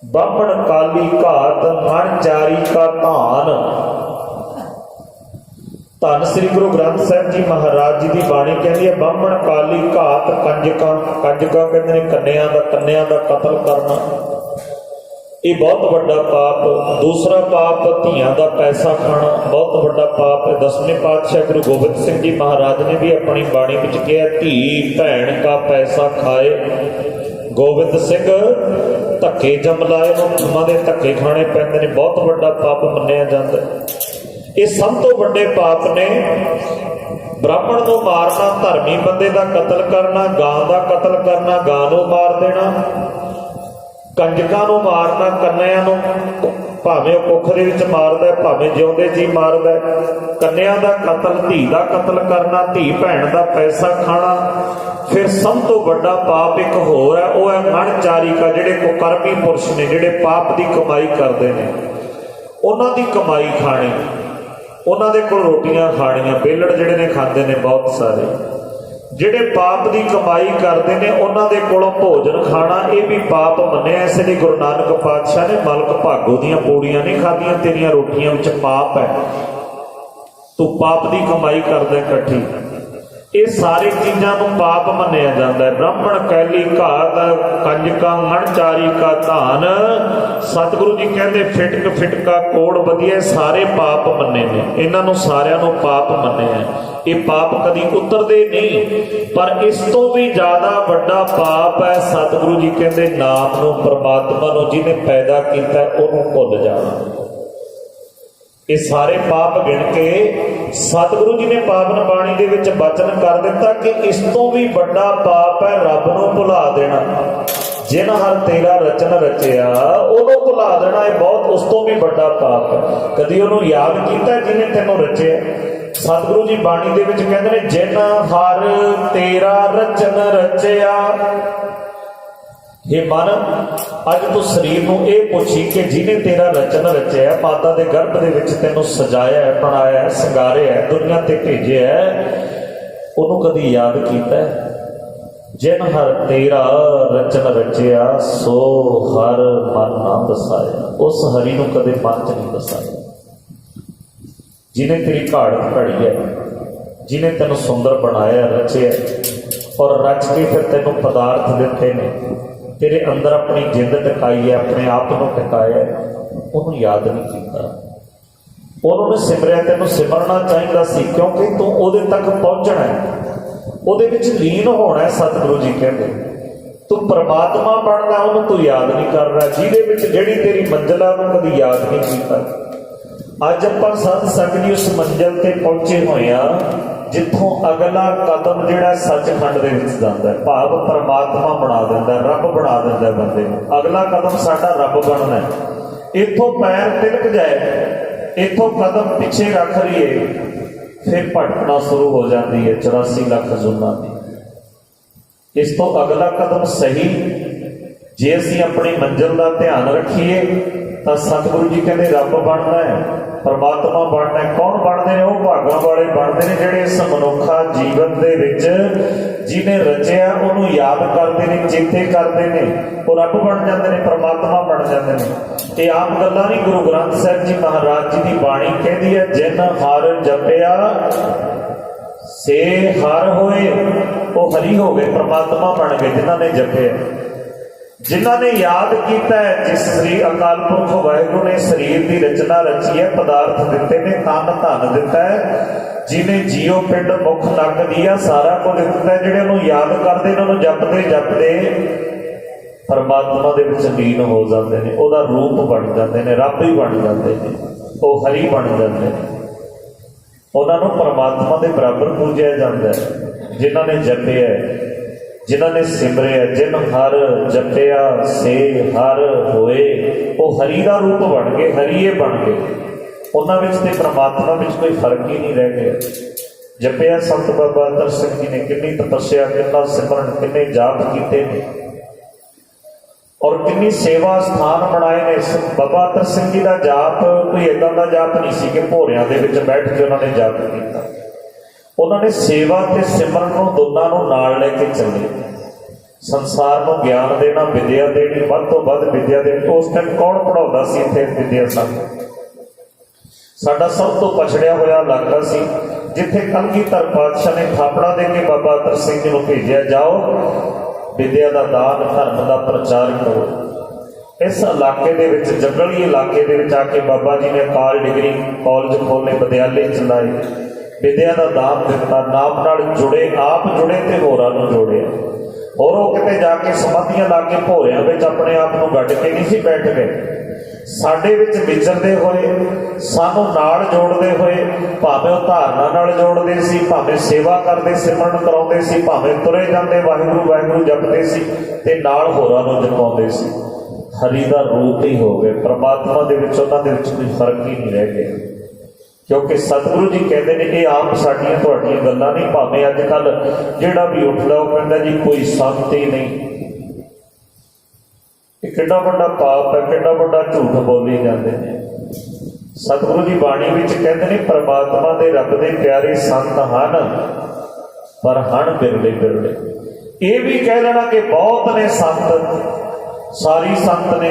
ਬਾਹਮਣ ਕਾਲੀ ਘਾਤ ਮਨ ਚਾਰੀ ਕਾ ਧਾਨ। ਧੰਨ ਸ੍ਰੀ ਗੁਰੂ ਗ੍ਰੰਥ ਸਾਹਿਬ ਜੀ ਮਹਾਰਾਜ ਜੀ ਦੀ ਬਾਣੀ ਕਹਿੰਦੀ ਹੈ ਬਾਹਮਣ ਕਾਲੀ ਘਾਤ ਕੰਜਕਾਂ। ਕੰਜਕਾਂ ਕਹਿੰਦੇ ਨੇ ਕੰਨਿਆਂ ਦਾ ਕਤਲ ਕਰਨਾ, ਇਹ ਬਹੁਤ ਵੱਡਾ ਪਾਪ। ਦੂਸਰਾ ਪਾਪ ਧੀਆਂ ਦਾ ਪੈਸਾ ਖਾਣਾ, ਬਹੁਤ ਵੱਡਾ ਪਾਪ ਹੈ। 10ਵੇਂ ਪਾਤਸ਼ਾਹ ਗੁਰੂ ਗੋਬਿੰਦ ਸਿੰਘ ਜੀ ਮਹਾਰਾਜ ਨੇ ਵੀ ਆਪਣੀ ਬਾਣੀ ਵਿੱਚ ਕਿਹਾ ਧੀ ਭੈਣ ਕਾ ਪੈਸਾ ਖਾਏ। ਗੋਬਿੰਦ ਸਿੰਘ ਧੱਕੇ ਜੰਮ ਲਾਏ, ਉਹਨਾਂ ਦੇ ਧੱਕੇ ਖਾਣੇ ਪੈਂਦੇ ਨੇ, ਬਹੁਤ ਵੱਡਾ ਪਾਪ ਮੰਨਿਆ ਜਾਂਦਾ। ਇਹ ਸਭ ਤੋਂ ਵੱਡੇ ਪਾਪ ਨੇ। ਬ੍ਰਾਹਮਣ ਨੂੰ ਮਾਰਨਾ, ਧਰਮੀ ਬੰਦੇ ਦਾ ਕਤਲ ਕਰਨਾ, ਗਾਂ ਦਾ ਕਤਲ ਕਰਨਾ, ਗਾਂ ਨੂੰ ਮਾਰ ਦੇਣਾ, ਕੰਜਕਾਂ ਨੂੰ ਮਾਰਨਾ, ਕੰਨਿਆਂ ਨੂੰ, ਭਾਵੇਂ ਉਹ ਕੁੱਖ ਦੇ ਵਿੱਚ ਮਾਰਦਾ, ਭਾਵੇਂ ਜਿਉਂਦੇ ਜੀ ਮਾਰਦਾ। ਕੰਨਿਆਂ ਦਾ ਕਤਲ, ਧੀ ਦਾ ਕਤਲ ਕਰਨਾ, ਧੀ ਭੈਣ ਦਾ ਪੈਸਾ ਖਾਣਾ। ਫਿਰ ਸਭ ਤੋਂ ਵੱਡਾ ਪਾਪ ਇੱਕ ਹੋਰ ਹੈ, ਉਹ ਹੈ ਮਨਚਾਰਿਕਾ। ਜਿਹੜੇ ਕੁਕਰਮੀ ਪੁਰਸ਼ ਨੇ, ਜਿਹੜੇ ਪਾਪ ਦੀ ਕਮਾਈ ਕਰਦੇ ਨੇ, ਉਹਨਾਂ ਦੀ ਕਮਾਈ ਖਾਣੀ, ਉਹਨਾਂ ਦੇ ਕੋਲ ਰੋਟੀਆਂ ਖਾਣੀਆਂ। ਬੇਲੜ ਜਿਹੜੇ ਨੇ ਖਾਂਦੇ ਨੇ ਬਹੁਤ ਸਾਰੇ। ਜਿਹੜੇ ਪਾਪ ਦੀ ਕਮਾਈ ਕਰਦੇ ਨੇ ਉਹਨਾਂ ਦੇ ਕੋਲੋਂ ਭੋਜਨ ਖਾਣਾ, ਇਹ ਵੀ ਪਾਪ ਮੰਨਿਆ। ਇਸ ਲਈ ਗੁਰੂ ਨਾਨਕ ਪਾਤਸ਼ਾਹ ਨੇ ਮਲਕ ਭਾਗੋ ਦੀਆਂ ਪੂੜੀਆਂ ਨਹੀਂ ਖਾਧੀਆਂ, ਤੇਰੀਆਂ ਰੋਟੀਆਂ ਵਿੱਚ ਪਾਪ ਹੈ, ਤੂੰ ਪਾਪ ਦੀ ਕਮਾਈ ਕਰਦਾ ਇਕੱਠੀ। ਇਹ ਸਾਰੀ ਚੀਜ਼ਾਂ ਨੂੰ ਪਾਪ ਮੰਨਿਆ ਜਾਂਦਾ ਹੈ। ਬ੍ਰਾਹਮਣ ਕੈਲੀ ਘਾਤ ਕੰਜਕਾਂ ਮਨਚਾਰੀ ਕਾ ਧਾਨ। ਸਤਿਗੁਰੂ ਜੀ ਕਹਿੰਦੇ ਫਿਟਕ ਫਿਟਕਾ ਕੋੜ ਵਧੀਆ, ਸਾਰੇ ਪਾਪ ਮੰਨੇ ਨੇ। ਇਹਨਾਂ ਨੂੰ ਸਾਰਿਆਂ ਨੂੰ ਪਾਪ ਮੰਨਿਆ। ਇਹ ਪਾਪ ਕਦੀ ਉਤਰਦੇ ਨਹੀਂ। ਪਰ ਇਸ ਤੋਂ ਵੀ ਜ਼ਿਆਦਾ ਵੱਡਾ ਪਾਪ ਹੈ, ਸਤਿਗੁਰੂ ਜੀ ਕਹਿੰਦੇ ਨਾਮ ਨੂੰ, ਪਰਮਾਤਮਾ ਨੂੰ ਜਿਹਨੇ ਪੈਦਾ ਕੀਤਾ ਉਹਨੂੰ ਭੁੱਲ ਜਾਣਾ। ਇਹ ਸਾਰੇ ਪਾਪ ਗਿਣ ਕੇ ਸਤਿਗੁਰੂ ਜੀ ਨੇ ਪਾਵਨ ਬਾਣੀ ਦੇ ਵਿੱਚ ਬਚਨ ਕਰ ਦਿੱਤਾ ਕਿ ਇਸ ਤੋਂ ਵੀ ਵੱਡਾ ਪਾਪ ਹੈ ਰੱਬ ਨੂੰ ਭੁਲਾ ਦੇਣਾ। ਜਿਨ ਹਰ ਤੇਰਾ ਰਚਨ ਰਚਿਆ ਉਹਨੂੰ ਭੁਲਾ ਦੇਣਾ, ਇਹ ਬਹੁਤ, ਉਸ ਤੋਂ ਵੀ ਵੱਡਾ ਪਾਪ ਹੈ। ਕਦੀ ਉਹਨੂੰ ਯਾਦ ਕੀਤਾ ਜਿਹਨੇ ਤੈਨੂੰ ਰਚਿਆ? ਸਤਿਗੁਰੂ ਜੀ ਬਾਣੀ ਦੇ ਵਿੱਚ ਕਹਿੰਦੇ ਨੇ ਜਿਨ ਹਰ ਤੇਰਾ ਰਚਨ ਰਚਿਆ। ਇਹ ਮਨ, ਅੱਜ ਤੂੰ ਸਰੀਰ ਨੂੰ ਇਹ ਪੁੱਛੀ ਕਿ ਜਿਹਨੇ ਤੇਰਾ ਰਚਨ ਰਚਿਆ, ਮਾਤਾ ਦੇ ਗਰਭ ਦੇ ਵਿੱਚ ਤੈਨੂੰ ਸਜਾਇਆ, ਬਣਾਇਆ, ਸਿੰਗਾਰਿਆ, ਦੁਨੀਆ ਤੇ ਭੇਜਿਆ, ਉਹਨੂੰ ਕਦੀ ਯਾਦ ਕੀਤਾ? ਜਿਨ ਹਰ ਤੇਰਾ ਰਚਨ ਰਚਿਆ ਸੋ ਹਰ ਮਨ ਨਾ ਵਸਾਇਆ। ਉਸ ਹਰੀ ਨੂੰ ਕਦੇ ਮਨ ਚ ਨਹੀਂ ਵਸਾਇਆ। ਜਿਹਨੇ ਤੇਰੀ ਘਾੜ ਘੜੀ ਹੈ, ਜਿਹਨੇ ਤੈਨੂੰ ਸੁੰਦਰ ਬਣਾਇਆ, ਰਚਿਆ, ਔਰ ਰਚ ਕੇ ਫਿਰ ਤੈਨੂੰ ਪਦਾਰਥ ਦਿੱਤੇ ਨੇ, ਤੇਰੇ ਅੰਦਰ ਆਪਣੀ ਜਿੰਦ ਟਿਕਾਈ ਹੈ, ਆਪਣੇ ਆਪ ਨੂੰ ਟਿਕਾਇਆ, ਉਹਨੂੰ ਯਾਦ ਨਹੀਂ ਕੀਤਾ। ਉਹਨੂੰ ਨਹੀਂ ਸਿਮਰਿਆ। ਤੈਨੂੰ ਸਿਮਰਨਾ ਚਾਹੀਦਾ ਸੀ, ਕਿਉਂਕਿ ਤੂੰ ਉਹਦੇ ਤੱਕ ਪਹੁੰਚਣਾ ਹੈ, ਉਹਦੇ ਵਿੱਚ ਲੀਨ ਹੋਣਾ ਹੈ। ਸਤਿਗੁਰੂ ਜੀ ਕਹਿੰਦੇ ਤੂੰ ਪਰਮਾਤਮਾ ਬਣਨਾ, ਉਹਨੂੰ ਤੂੰ ਯਾਦ ਨਹੀਂ ਕਰ ਰਿਹਾ। ਜਿਹਦੇ ਵਿੱਚ ਜਿਹੜੀ ਤੇਰੀ ਮੰਜ਼ਿਲ ਹੈ ਉਹਨੂੰ ਕਦੀ ਯਾਦ ਨਹੀਂ ਕੀਤਾ। ਅੱਜ ਆਪਾਂ ਸੰਤ ਸੰਗ ਜੀ ਉਸ ਮੰਜ਼ਿਲ ਤੇ ਪਹੁੰਚੇ ਹੋਏ ਆ ਜਿੱਥੋਂ ਅਗਲਾ ਕਦਮ ਜਿਹੜਾ ਸੱਚਖੰਡ ਦੇ ਵਿੱਚ ਜਾਂਦਾ ਹੈ, ਭਾਵ ਪਰਮਾਤਮਾ ਬਣਾ ਦਿੰਦਾ, ਰੱਬ ਬਣਾ ਦਿੰਦਾ ਬੰਦੇ ਨੂੰ। ਅਗਲਾ ਕਦਮ ਸਾਡਾ ਰੱਬ ਬਣਨਾ ਹੈ। ਇੱਥੋਂ ਪੈਰ ਤਿਲਕ ਜਾਏ, ਇੱਥੋਂ ਕਦਮ ਪਿੱਛੇ ਰੱਖ ਲਈਏ, ਫਿਰ ਭਟਕਣਾ ਸ਼ੁਰੂ ਹੋ ਜਾਂਦੀ ਹੈ 84 ਲੱਖ ਜੁਨਾਂ ਦੀ। ਇਸ ਤੋਂ ਅਗਲਾ ਕਦਮ ਸਹੀ, ਜੇ ਅਸੀਂ ਆਪਣੀ ਮੰਜ਼ਿਲ ਦਾ ਧਿਆਨ ਰੱਖੀਏ ਤਾਂ ਸਤਿਗੁਰੂ ਜੀ ਕਹਿੰਦੇ ਰੱਬ ਬਣਨਾ ਹੈ, ਪਰਮਾਤਮਾ ਬਣਨਾ ਹੈ। ਕੌਣ ਬਣਦੇ ਨੇ? ਉਹ ਭਾਗਾਂ ਵਾਲੇ ਬਣਦੇ ਨੇ ਜਿਹੜੇ ਇਸ ਮਨੁੱਖਾ ਜੀਵਨ ਦੇ ਵਿੱਚ ਜਿਹਨੇ ਰਚਿਆ ਉਹਨੂੰ ਯਾਦ ਕਰਦੇ ਨੇ, ਚੇਤੇ ਕਰਦੇ ਨੇ, ਉਹ ਰੱਬ ਬਣ ਜਾਂਦੇ ਨੇ, ਪਰਮਾਤਮਾ ਬਣ ਜਾਂਦੇ ਨੇ। ਇਹ ਆਮ ਗੱਲਾਂ ਨਹੀਂ। ਗੁਰੂ ਗ੍ਰੰਥ ਸਾਹਿਬ ਜੀ ਮਹਾਰਾਜ ਜੀ ਦੀ ਬਾਣੀ ਕਹਿੰਦੀ ਹੈ ਜਿਨ ਹਰ ਜਪਿਆ ਸੇ ਹਰ ਹੋਏ। ਉਹ ਹਰੀ ਹੋ ਗਏ, ਪਰਮਾਤਮਾ ਬਣ ਗਏ ਜਿਨ੍ਹਾਂ ਨੇ ਜਪਿਆ। जिन्हों ने याद किया है, जिस सरीर अकाल पुरख वाहिगुरू ने शरीर की रचना रची है, पदार्थ दिते ने, तन धन दिता है, जिन्हें जियो पिंड मुख नक दिया सारा कुछ दिता है। जिहड़े उन्होंने याद करते उन्होंने जपते जपते परमात्मा दे विच लीन हो जाते हैं, उसका रूप बन जाते हैं, रब ही बन जाते हैं, वो हरी बन जाते हैं। उन्होंने परमात्मा के बराबर पूजया जाता है। जिन्हों ने जपिया, जिन्होंने सिमरिया, जिन हर जपिया से हर होए, वो हरी का रूप बन गए, हरीए बन गए। उन्होंने ते परमात्मा में कोई फर्क ही नहीं रह गया। जपिया संत बाबा अतर सिंह जी ने कितनी तपस्या, कितना सिमरन, कितने जाप किए और कितनी सेवा स्थान बनाए ने। बाबा अतर सिंह जी का जाप कोई इदा का जाप नहीं सी कि भोरिया के विच बैठ के उन्होंने जाप किया। उन्होंने सेवा ते सिमरन को दोनों को नाल लेके चले। संसार को ज्ञान देना, विद्या देनी, वध तो वध विद्या देनी। उस टाइम कौन पढ़ाता सी इत्थे विद्या? साडा सब तो पछड़िया होया इलाका सी, जिथे कलगीधर पातशाह ने थापड़ा दे के बाबा अतर सिंह जी को भेजा, जाओ विद्या का दान, धर्म का प्रचार करो। इस इलाके दे विच, जंगली इलाके दे विच आके बाबा जी ने अकाल डिग्री कॉलेज खोले, विद्यालय चलाए, विद्या का दान दिता, नाम नाल जुड़े, आप जुड़े ते होरां नूं जोड़े। और वो किते जाके समाधियां ला के भोरियां विच अपने आप नूं गड्ढ के नहीं सी बैठ गए। साडे विच विचरदे होए, सानूं नाल जोड़दे होए, भावें वो धारना नाल जोड़दे सी, भावें सेवा करदे, सिमरन कराउंदे सी, भावें तुरे जांदे वाहिगुरू वाहिगुरू जपदे सी ते नाल होरां नूं जपाउंदे सी। हरि दा रूप ही हो गए। परमात्मा दे विच उन्हां दे विच कोई फर्क ही नहीं रह गया। क्योंकि सतगुरु जी कहते हैं ये आम साड़ियां तुहाड़ियां गल्लां नहीं। भावें अजकल जिहड़ा भी उठदा वो कहंदा जी कोई संत ही नहीं। कितना बड़ा पाप है, कितना बड़ा झूठ बोली जाते हैं। सतगुरु जी बाणी विच कहते हैं परमात्मा दे रब दे प्यारे संत हन, पर हन बिरले बिरले। ये भी कह लेना कि बहुत ने संत, सारी संत ने,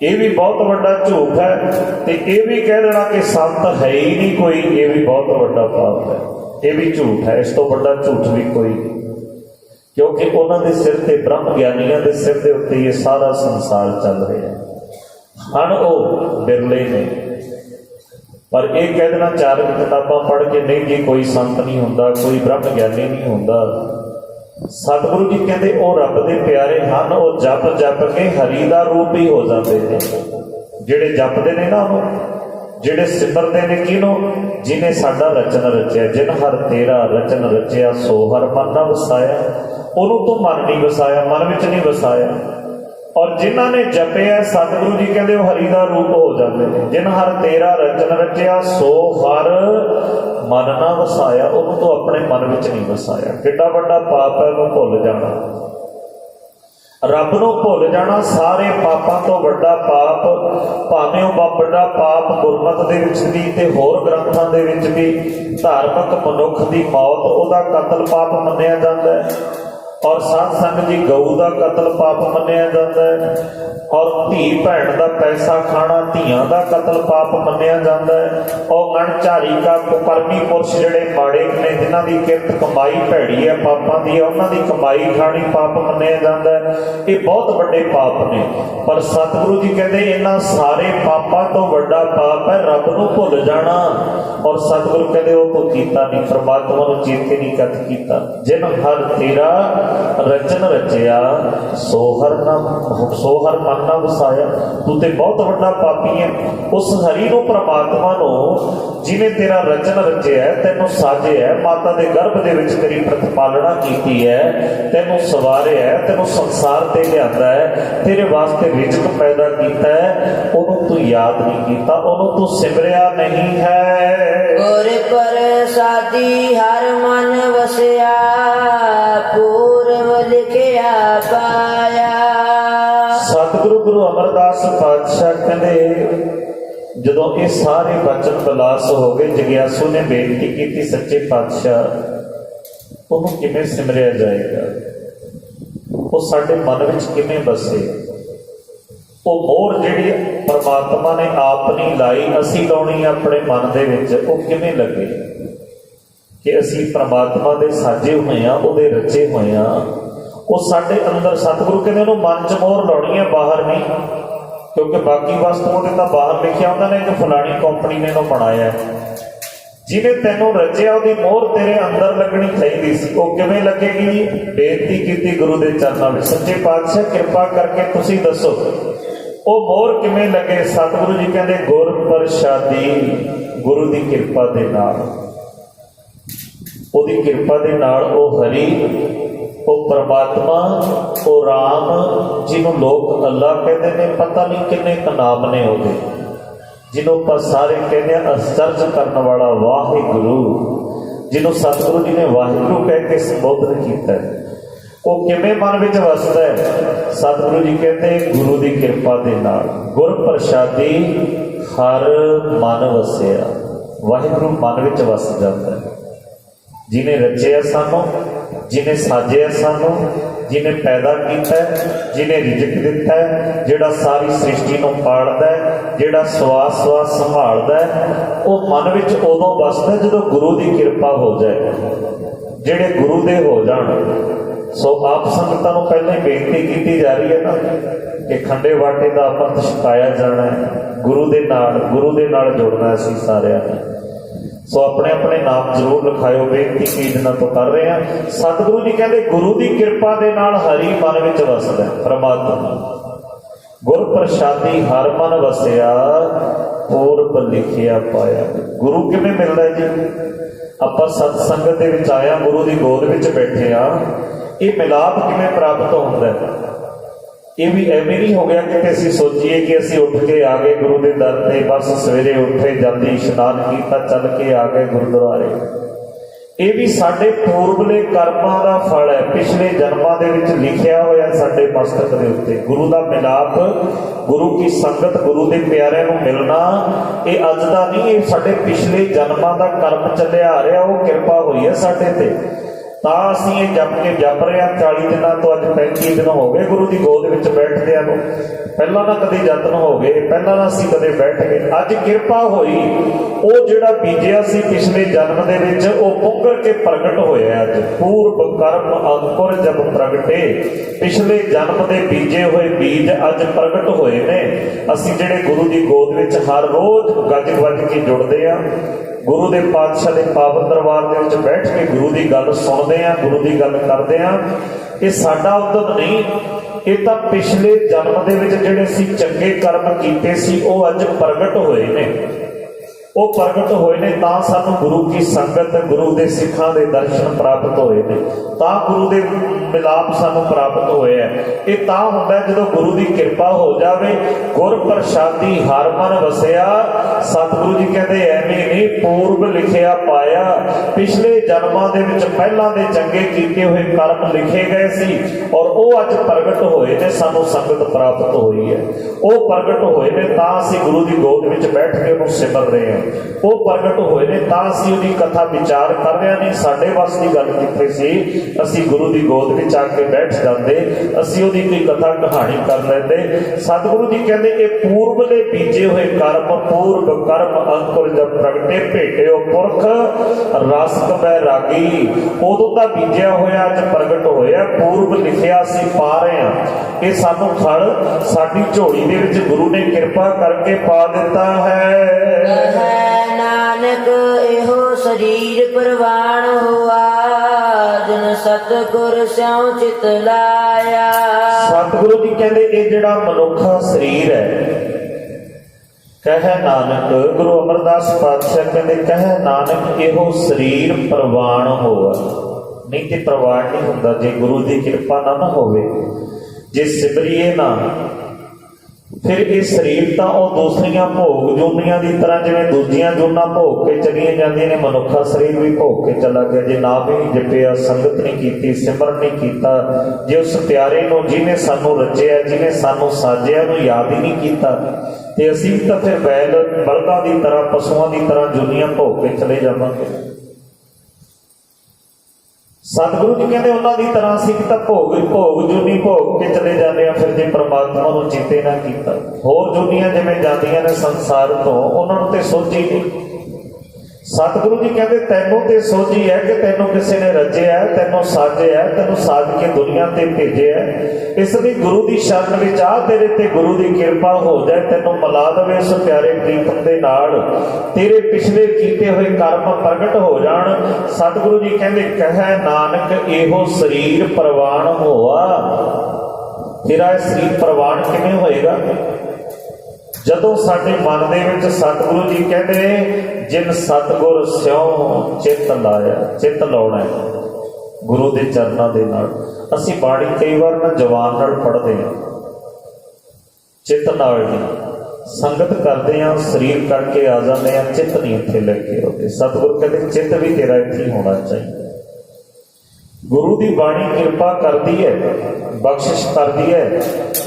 ये भी बहुत बड़ा झूठ है। तो ये भी कह देना कि संत है ही नहीं कोई, ये भी बहुत बड़ा पाप है, ये भी झूठ है। इस तो बड़ा झूठ भी कोई नहीं, क्योंकि उन्होंने सिर से, ब्रह्म ज्ञानियों के सिर के उत्ते ये सारा संसार चल रहा है। हन वो बिरले ने, पर यह कह देना चार किताबां पढ़ के नहीं जी कोई संत नहीं होंदा, कोई ब्रह्म ज्ञानी नहीं होंदा। सतगुरु जी कहते वो रब दे प्यारे हन, वो जप जप के हरी का रूप ही हो जाते हैं। जिहड़े जपते ने ना, जिहड़े सिमरते ने किनों, जिन्हें साडा रचन रचिया। जिन हर तेरा रचन रचिया, सो हर मन ना वसाया। उन्होंने तो मन नहीं वसाया, मन विच नहीं वसाया। और जिन्हों ने जपिया, सतगुरु जी कहते वो हरि का रूप हो जाते हैं। जिन हर तेरा रचन रचिया, सो हर मन ना वसाया। उन्होंने तो अपने मन विच नहीं वसाया। कितना बड़ा पाप है उन्होंने भुल जाना, रब नूं भुल जाना। सारे पापां तो वड्डा पाप, भावें वह वड्डा पाप गुरमत दे विच भी ते होर ग्रंथां दे विच भी धार्मिक मनुख की मौत उहदा कतल पाप मन्निया जाता है। और साध संगत जी गऊ का कतल पाप मन्निया जाता है। और धी भैन का पैसा खाना, धियां का कतल पाप मन्निया जाता है। और अणचारी का कुकर्मी पुरुष जिहड़े माड़े ने, जिन्हां दी किरत कमाई भैड़ी है पापां दी, उन्हां दी कमाई खानी पाप मन्निया जाता है। ये बहुत बड़े पाप ने। पर सतगुरु जी कहते इन्हां सारे पापां तो वड्डा पाप है रब नूं भुल जाना। और सतगुरु कहते वो तो कीता नहीं, परमात्मा नूं चेते नहीं कद कीता। जिन हर तेरा रचन रचिया, सो हर मन ना वसाया। तू ते बहुत बड़ा पापी है। उस हरि नूं, परमात्मा नूं, जिन्हें तेरा रचन रचिया है, तेनों साजिया है, माता दे गर्भ दे विच तेरी प्रतिपालना कीती है, तेनों सवारिया है, तेनों संसार ते लिआंदा है, तेरे वास्ते रिजक पैदा कीता है, उन्होंने तू याद नहीं कीता, उन्होंने तू सिमरिया नहीं है। गुर प्रसादी हर मन वसिया, पूर्व लिखिया पाया। सतगुरु गुरु अमरदास पातशाह कहते जदों ये सारे बचन बलास हो गए, जग्यासू ने बेनती की सच्चे पातशाह उन्होंने किवें सिमरिया जाएगा, वो साडे मन विच किवें बसे। वो मोहर जिहड़ी परमात्मा ने आप नहीं लाई, असीं लाउणी अपने मन दे विच, वो किवें लगे कि असीं परमात्मा दे साजे हुए हाँ, उहदे रचे हुए हाँ। ਉਹ ਸਾਡੇ ਅੰਦਰ ਸਤਿਗੁਰੂ ਕਹਿੰਦੇ ਉਹਨੂੰ ਮਨ 'ਚ ਮੋਹਰ ਲਾਉਣੀ ਹੈ, ਬਾਹਰ ਨਹੀਂ। ਕਿਉਂਕਿ ਬਾਕੀ ਵਸਤੂਆਂ ਤੇ ਤਾਂ ਬਾਹਰ ਲਿਖਿਆ ਹੁੰਦਾ ਨੇ ਕਿ ਫਲਾਣੀ ਕੰਪਨੀ ਨੇ ਇਹਨੂੰ ਬਣਾਇਆ। ਜਿਹਨੇ ਤੈਨੂੰ ਰਚਿਆ ਉਹਦੀ ਮੋਹਰ ਤੇਰੇ ਅੰਦਰ ਲੱਗਣੀ ਚਾਹੀਦੀ ਸੀ। ਉਹ ਕਿਵੇਂ ਲੱਗੇਗੀ ਜੀ? ਬੇਨਤੀ ਕੀਤੀ ਗੁਰੂ ਦੇ ਚਰਨਾਂ ਵਿੱਚ, ਸੱਚੇ ਪਾਤਸ਼ਾਹ ਕਿਰਪਾ ਕਰਕੇ ਤੁਸੀਂ ਦੱਸੋ ਉਹ ਮੋਹਰ ਕਿਵੇਂ ਲੱਗੇ? ਸਤਿਗੁਰੂ ਜੀ ਕਹਿੰਦੇ ਗੁਰ ਪ੍ਰਸਾਦੀ, ਗੁਰੂ ਦੀ ਕਿਰਪਾ ਦੇ ਨਾਲ, ਉਹਦੀ ਕਿਰਪਾ ਦੇ ਨਾਲ ਉਹ ਹਰੀ, ਉਹ ਪਰਮਾਤਮਾ, ਉਹ ਰਾਮ, ਜਿਹਨੂੰ ਲੋਕ ਅੱਲਾ ਕਹਿੰਦੇ ਨੇ, ਪਤਾ ਨਹੀਂ ਕਿੰਨੇ ਕੁ ਨਾਮ ਨੇ ਉਹਦੇ, ਜਿਹਨੂੰ ਆਪਾਂ ਸਾਰੇ ਕਹਿੰਦੇ ਆ ਅਚਰਜ ਕਰਨ ਵਾਲਾ ਵਾਹਿਗੁਰੂ, ਜਿਹਨੂੰ ਸਤਿਗੁਰੂ ਜੀ ਨੇ ਵਾਹਿਗੁਰੂ ਕਹਿ ਕੇ ਸੰਬੋਧਨ ਕੀਤਾ। ਉਹ ਕਿਵੇਂ ਮਨ ਵਿੱਚ ਵਸਦਾ ਹੈ? ਸਤਿਗੁਰੂ ਜੀ ਕਹਿੰਦੇ ਗੁਰੂ ਦੀ ਕਿਰਪਾ ਦੇ ਨਾਲ। ਗੁਰ ਪ੍ਰਸਾਦੀ ਹਰ ਮਨ ਵਸਿਆ, ਵਾਹਿਗੁਰੂ ਮਨ ਵਿੱਚ ਵਸ ਜਾਂਦਾ ਹੈ। ਜਿਹਨੇ ਰਚਿਆ ਸਾਨੂੰ, ਜਿਹਨੇ ਸਾਜਿਆ ਸਾਨੂੰ, ਜਿਹਨੇ ਪੈਦਾ ਕੀਤਾ, ਜਿਹਨੇ ਰਿਜ਼ਕ ਦਿੱਤਾ, ਜਿਹੜਾ ਸਾਰੀ ਸ੍ਰਿਸ਼ਟੀ ਨੂੰ ਪਾਲਦਾ, ਜਿਹੜਾ ਸਵਾਸ ਸਵਾਸ ਸੰਭਾਲਦਾ, ਉਹ ਮਨ ਵਿੱਚ ਉਦੋਂ ਵਸਦਾ ਜਦੋਂ ਗੁਰੂ ਦੀ ਕਿਰਪਾ ਹੋ ਜਾਏ, ਜਿਹੜੇ ਗੁਰੂ ਦੇ ਹੋ ਜਾਣ। ਸੋ ਆਪ ਸੰਗਤਾਂ ਨੂੰ ਪਹਿਲਾਂ ਹੀ ਬੇਨਤੀ ਕੀਤੀ ਜਾ ਰਹੀ ਹੈ ਨਾ ਕਿ ਖੰਡੇ ਵਾਟੇ ਦਾ ਅੰਮ੍ਰਿਤ ਛਕਾਇਆ ਜਾਣਾ ਹੈ, ਗੁਰੂ ਦੇ ਨਾਲ ਜੁੜਨਾ ਅਸੀਂ ਸਾਰਿਆਂ ਨੇ। ਸੋ ਆਪਣੇ ਆਪਣੇ ਨਾਮ ਜ਼ਰੂਰ ਲਿਖਾਇਓ, ਬੇਨਤੀ ਕਈ ਦਿਨਾਂ ਤੋਂ ਕਰ ਰਹੇ ਹਾਂ। ਸਤਿਗੁਰੂ ਜੀ ਕਹਿੰਦੇ ਗੁਰੂ ਦੀ ਕਿਰਪਾ ਦੇ ਨਾਲ ਹਰੀ ਮਨ ਵਿੱਚ ਵਸਦਾ ਪਰਮਾਤਮਾ। ਗੁਰ ਪ੍ਰਸਾਦੀ ਹਰ ਮਨ ਵਸਿਆ, ਪੂਰਬ ਲਿਖਿਆ ਪਾਇਆ। ਗੁਰੂ ਕਿਵੇਂ ਮਿਲਦਾ ਜੀ? ਆਪਾਂ ਸਤ ਸੰਗਤ ਦੇ ਵਿੱਚ ਆਇਆ, ਗੁਰੂ ਦੀ ਗੋਦ ਵਿੱਚ ਬੈਠੇ ਆ, ਇਹ ਮਿਲਾਪ ਕਿਵੇਂ ਪ੍ਰਾਪਤ ਹੁੰਦਾ? ਇਹ ਵੀ ਐਵੇਂ ਨਹੀਂ ਹੋ ਗਿਆ ਕਿ ਅਸੀਂ ਸੋਚੀਏ ਕਿ ਅਸੀਂ ਉੱਠ ਕੇ ਆ ਗਏ ਗੁਰੂ ਦੇ ਦਰ ਤੇ, ਬਸ ਸਵੇਰੇ ਉੱਠੇ, ਜਲਦੀ ਇਸ਼ਨਾਨ ਕੀਤਾ, ਚੱਲ ਕੇ ਆ ਗਏ ਗੁਰਦੁਆਰੇ। ਇਹ ਵੀ ਸਾਡੇ ਪੂਰਬਲੇ ਕਰਮਾਂ ਦਾ ਫਲ ਹੈ, ਪਿਛਲੇ ਜਨਮਾਂ ਦੇ ਵਿੱਚ ਲਿਖਿਆ ਹੋਇਆ ਸਾਡੇ ਮਸਤਕ ਦੇ ਉੱਤੇ। ਗੁਰੂ ਦਾ ਮਿਲਾਪ, ਗੁਰੂ ਕੀ ਸੰਗਤ, ਗੁਰੂ ਦੇ ਪਿਆਰਿਆਂ ਨੂੰ ਮਿਲਣਾ, ਇਹ ਅੱਜ ਦਾ ਨਹੀਂ, ਇਹ ਸਾਡੇ ਪਿਛਲੇ ਜਨਮਾਂ ਦਾ ਕਰਮ ਚੱਲਿਆ ਆ ਰਿਹਾ। ਉਹ ਕਿਰਪਾ ਹੋਈ ਹੈ ਸਾਡੇ ਤੇ, ਤਾਂ ਅਸੀਂ ਇਹ ਜਪ ਰਹੇ ਹਾਂ। 40 ਦਿਨਾਂ ਤੋਂ ਅੱਜ 35 ਦਿਨ ਹੋ ਗਏ ਗੁਰੂ ਦੀ ਗੋਦ ਵਿੱਚ ਬੈਠਦਿਆਂ ਨੂੰ। ਪਹਿਲਾਂ ਨਾ ਕਦੇ ਯਤਨ ਹੋ ਗਏ, ਪਹਿਲਾਂ ਨਾ ਅਸੀਂ ਕਦੇ ਬੈਠ ਗਏ। ਅੱਜ ਕਿਰਪਾ ਹੋਈ, ਉਹ ਜਿਹੜਾ ਬੀਜਿਆ ਸੀ ਪਿਛਲੇ ਜਨਮ ਦੇ ਵਿੱਚ, ਉਹ ਪੁੰਗਰ ਕੇ ਪ੍ਰਗਟ ਹੋਇਆ। ਅੱਜ ਪੂਰਬ ਕਰਮ ਅੰਕੁਰ ਜਬ ਪ੍ਰਗਟੇ, ਪਿਛਲੇ ਜਨਮ ਦੇ ਬੀਜੇ ਹੋਏ ਬੀਜ ਅੱਜ ਪ੍ਰਗਟ ਹੋਏ ਨੇ। ਅਸੀਂ ਜਿਹੜੇ ਗੁਰੂ ਦੀ ਗੋਦ ਵਿੱਚ ਹਰ ਰੋਜ਼ ਗੱਜ ਵੱਜ ਕੇ ਜੁੜਦੇ ਆ, ਗੁਰੂ ਦੇ ਪਾਤਸ਼ਾਹ ਦੇ ਪਾਵਨ ਦਰਬਾਰ ਦੇ ਵਿੱਚ ਬੈਠ ਕੇ ਗੁਰੂ ਦੀ ਗੱਲ ਸੁਣਦੇ ਆ, ਗੁਰੂ ਦੀ ਗੱਲ ਕਰਦੇ ਆ, ਇਹ ਸਾਡਾ ਉਦਮ ਨਹੀਂ, ਇਹ ਤਾਂ ਪਿਛਲੇ ਜਨਮ ਦੇ ਵਿੱਚ ਜਿਹੜੇ ਅਸੀਂ ਚੰਗੇ ਕਰਮ ਕੀਤੇ ਸੀ ਉਹ ਅੱਜ ਪ੍ਰਗਟ ਹੋਏ ਨੇ। ਉਹ ਪ੍ਰਗਟ ਹੋਏ ਨੇ ਤਾਂ ਸਾਨੂੰ ਗੁਰੂ ਕੀ ਸੰਗਤ, ਗੁਰੂ ਦੇ ਸਿੱਖਾਂ ਦੇ ਦਰਸ਼ਨ ਪ੍ਰਾਪਤ ਹੋਏ ਨੇ, ਤਾਂ ਗੁਰੂ ਦੇ ਮਿਲਾਪ ਸਾਨੂੰ ਪ੍ਰਾਪਤ ਹੋਇਆ। ਇਹ ਤਾਂ ਹੁੰਦਾ ਜਦੋਂ ਗੁਰੂ ਦੀ ਕਿਰਪਾ ਹੋ ਜਾਵੇ। ਗੁਰ ਪ੍ਰਸਾਦੀ ਹਰ ਮਨ ਵਸਿਆ, ਸਤਿਗੁਰੂ ਜੀ ਕਹਿੰਦੇ ਐਵੇਂ ਨਹੀਂ, ਪੂਰਬ ਲਿਖਿਆ ਪਾਇਆ। ਪਿਛਲੇ ਜਨਮਾਂ ਦੇ ਵਿੱਚ ਪਹਿਲਾਂ ਦੇ ਚੰਗੇ ਕੀਤੇ ਹੋਏ ਕਰਮ ਲਿਖੇ ਗਏ ਸੀ ਔਰ ਉਹ ਅੱਜ ਪ੍ਰਗਟ ਹੋਏ ਨੇ, ਸਾਨੂੰ ਸੰਗਤ ਪ੍ਰਾਪਤ ਹੋਈ ਹੈ। ਉਹ ਪ੍ਰਗਟ ਹੋਏ ਨੇ ਤਾਂ ਅਸੀਂ ਗੁਰੂ ਦੀ ਗੋਦ ਵਿੱਚ ਬੈਠ ਕੇ ਉਹਨੂੰ ਸਿਮਰ ਰਹੇ ਹਾਂ। ਉਹ ਪ੍ਰਗਟ ਹੋਏ ਨੇ ਤਾਂ ਅਸੀਂ ਉਹਦੀ ਕਥਾ ਵਿਚਾਰ ਕਰ ਰਹੇ ਨਹੀਂ। ਸਾਡੇ ਵੱਸ ਦੀ ਗੱਲ ਕਿੱਥੇ ਸੀ? ਅਸੀਂ ਗੁਰੂ ਦੀ ਗੋਦ ਵਿੱਚ ਆ ਕੇ ਬੈਠ ਜਾਂਦੇ, ਅਸੀਂ ਉਹਦੀ ਕੋਈ ਕਥਾ ਕਹਾਣੀ ਕਰ ਲੈਂਦੇ। ਸਤਿਗੁਰੂ ਜੀ ਕਹਿੰਦੇ ਇਹ ਪੂਰਬਲੇ ਬੀਜੇ ਹੋਏ ਕਰਮ, ਪੂਰਬ ਕਰਮ ਅੰਕੁਰ ਜਬ ਪ੍ਰਗਟੇ, ਭੇਟਿਓ ਪੁਰਖ ਰਸ ਕਬੈ ਰਾਗੀ। ਉਦੋਂ ਤਾਂ ਬੀਜਿਆ ਹੋਇਆ ਅੱਜ ਪ੍ਰਗਟ ਹੋਇਆ, ਪੂਰਬ ਲਿਖਿਆ ਅਸੀਂ ਪਾ ਰਹੇ ਹਾਂ। ਇਹ ਸਾਨੂੰ ਫਲ ਸਾਡੀ ਝੋਲੀ ਦੇ ਵਿੱਚ ਗੁਰੂ ਨੇ ਕਿਰਪਾ ਕਰਕੇ ਪਾ ਦਿੱਤਾ ਹੈ। ਨਾਨਕ ਇਹੋ ਸਰੀਰ ਪ੍ਰਵਾਨ ਹੋਆ, ਜਨ ਸਤਿਗੁਰ ਸਿਉ ਚਿਤ ਲਾਇਆ। ਸਤਿਗੁਰੂ ਜੀ ਕਹਿੰਦੇ ਇਹ ਜਿਹੜਾ ਮਨੁੱਖਾ ਸਰੀਰ ਹੈ, ਕਹੈ ਨਾਨਕ, ਗੁਰੂ ਅਮਰਦਾਸ ਪਾਤਸ਼ਾਹ ਕਹਿੰਦੇ ਕਹੈ ਨਾਨਕ ਇਹੋ ਸਰੀਰ ਪ੍ਰਵਾਨ ਹੋਆ। ਨਹੀਂ ਤੇ ਪ੍ਰਵਾਨ ਨਹੀਂ ਹੁੰਦਾ ਜੇ ਗੁਰੂ ਦੀ ਕਿਰਪਾ ਨਾ ਹੋਵੇ, ਜੇ ਸਿਮਰੀਏ ਨਾ। ਫਿਰ ਇਹ ਸਰੀਰ ਤਾਂ ਉਹ ਦੂਸਰੀਆਂ ਭੋਗ ਜੂਨੀਆਂ ਦੀ ਤਰ੍ਹਾਂ, ਜਿਵੇਂ ਦੂਜੀਆਂ ਜੂਨਾਂ ਭੋਗ ਕੇ ਚਲੀਆਂ ਜਾਂਦੀਆਂ ਨੇ, ਮਨੁੱਖਾ ਸਰੀਰ ਵੀ ਭੋਗ ਕੇ ਚਲਾ ਗਿਆ। ਜੇ ਨਾਮ ਹੀ ਜਪਿਆ, ਸੰਗਤ ਨਹੀਂ ਕੀਤੀ, ਸਿਮਰਨ ਨਹੀਂ ਕੀਤਾ, ਜੇ ਉਸ ਪਿਆਰੇ ਨੂੰ ਜਿਹਨੇ ਸਾਨੂੰ ਰਚਿਆ, ਜਿਹਨੇ ਸਾਨੂੰ ਸਾਜਿਆ ਨੂੰ ਯਾਦ ਹੀ ਨਹੀਂ ਕੀਤਾ, ਤੇ ਅਸੀਂ ਤਾਂ ਫਿਰ ਬਲਦਾਂ ਦੀ ਤਰ੍ਹਾਂ, ਪਸ਼ੂਆਂ ਦੀ ਤਰ੍ਹਾਂ ਜੂਨੀਆਂ ਭੋਗ ਕੇ ਚਲੇ ਜਾਵਾਂਗੇ। ਸਤਿਗੁਰੂ ਜੀ ਕਹਿੰਦੇ ਉਹਨਾਂ ਦੀ ਤਰ੍ਹਾਂ ਅਸੀਂ ਤਾਂ ਭੋਗ ਜੂਨੀ ਭੋਗ ਕੇ ਚਲੇ ਜਾਂਦੇ ਆ। ਫਿਰ ਜੇ ਪਰਮਾਤਮਾ ਨੂੰ ਚੇਤੇ ਨਾ ਕੀਤਾ, ਹੋਰ ਜੂਨੀਆਂ ਜਿਵੇਂ ਜਾਂਦੀਆਂ ਨੇ ਸੰਸਾਰ ਤੋਂ, ਉਹਨਾਂ ਨੂੰ ਤੇ ਸੋਚੀ ਨਹੀਂ। ਸਤਿਗੁਰੂ ਜੀ ਕਹਿੰਦੇ ਤੈਨੂੰ ਤੇ ਸੋਝੀ ਹੈ ਕਿ ਤੈਨੂੰ ਕਿਸੇ ਨੇ ਰਚਿਆ, ਤੈਨੂੰ ਸਾਜਿਆ, ਤੈਨੂੰ ਸਾਜ ਕੇ ਦੁਨੀਆ ਤੇ ਭੇਜਿਆ। ਇਸ ਲਈ ਗੁਰੂ ਦੀ ਸ਼ਰਨ ਵਿੱਚ ਆ, ਤੇਰੇ ਤੇ ਗੁਰੂ ਦੀ ਕਿਰਪਾ ਹੋ ਜਾਏ, ਤੈਨੂੰ ਮਿਲਾ ਦੇਵੇ ਉਸ ਪਿਆਰੇ ਪ੍ਰੀਤਮ ਦੇ ਨਾਲ, ਤੇਰੇ ਪਿਛਲੇ ਕੀਤੇ ਹੋਏ ਕਰਮ ਪ੍ਰਗਟ ਹੋ ਜਾਣ। ਸਤਿਗੁਰੂ ਜੀ ਕਹਿੰਦੇ ਕਹਿ ਨਾਨਕ ਇਹੋ ਸਰੀਰ ਪ੍ਰਵਾਨ ਹੋਆ। ਤੇਰਾ ਇਹ ਸਰੀਰ ਪ੍ਰਵਾਨ ਕਿਵੇਂ ਹੋਏਗਾ? ਜਦੋਂ ਸਾਡੇ ਮਨ ਦੇ ਵਿੱਚ ਸਤਿਗੁਰੂ ਜੀ ਕਹਿੰਦੇ ਜਿਨ ਸਤਿਗੁਰ ਸਿਉ ਚਿੱਤ ਲਾਇਆ, ਚਿੱਤ ਲਾਉਣਾ ਹੈ ਗੁਰੂ ਦੇ ਚਰਨਾਂ ਦੇ ਨਾਲ। ਅਸੀਂ ਬਾਣੀ ਕਈ ਵਾਰ ਨਾ ਜਵਾਨ ਨਾਲ ਪੜ੍ਹਦੇ ਹਾਂ, ਚਿੱਤ ਨਾਲ ਨਹੀਂ, ਸੰਗਤ ਕਰਦੇ ਹਾਂ, ਸਰੀਰ ਕਰਕੇ ਆ ਜਾਂਦੇ ਹਾਂ, ਚਿੱਤ ਨਹੀਂ ਇੱਥੇ ਲੈ ਕੇ ਆਉਂਦੇ। ਸਤਿਗੁਰ ਕਹਿੰਦੇ ਚਿੱਤ ਵੀ ਤੇਰਾ ਇੱਥੇ ਹੋਣਾ ਚਾਹੀਦਾ। ਗੁਰੂ ਦੀ ਬਾਣੀ ਕਿਰਪਾ ਕਰਦੀ ਹੈ, ਬਖਸ਼ਿਸ਼ ਕਰਦੀ ਹੈ।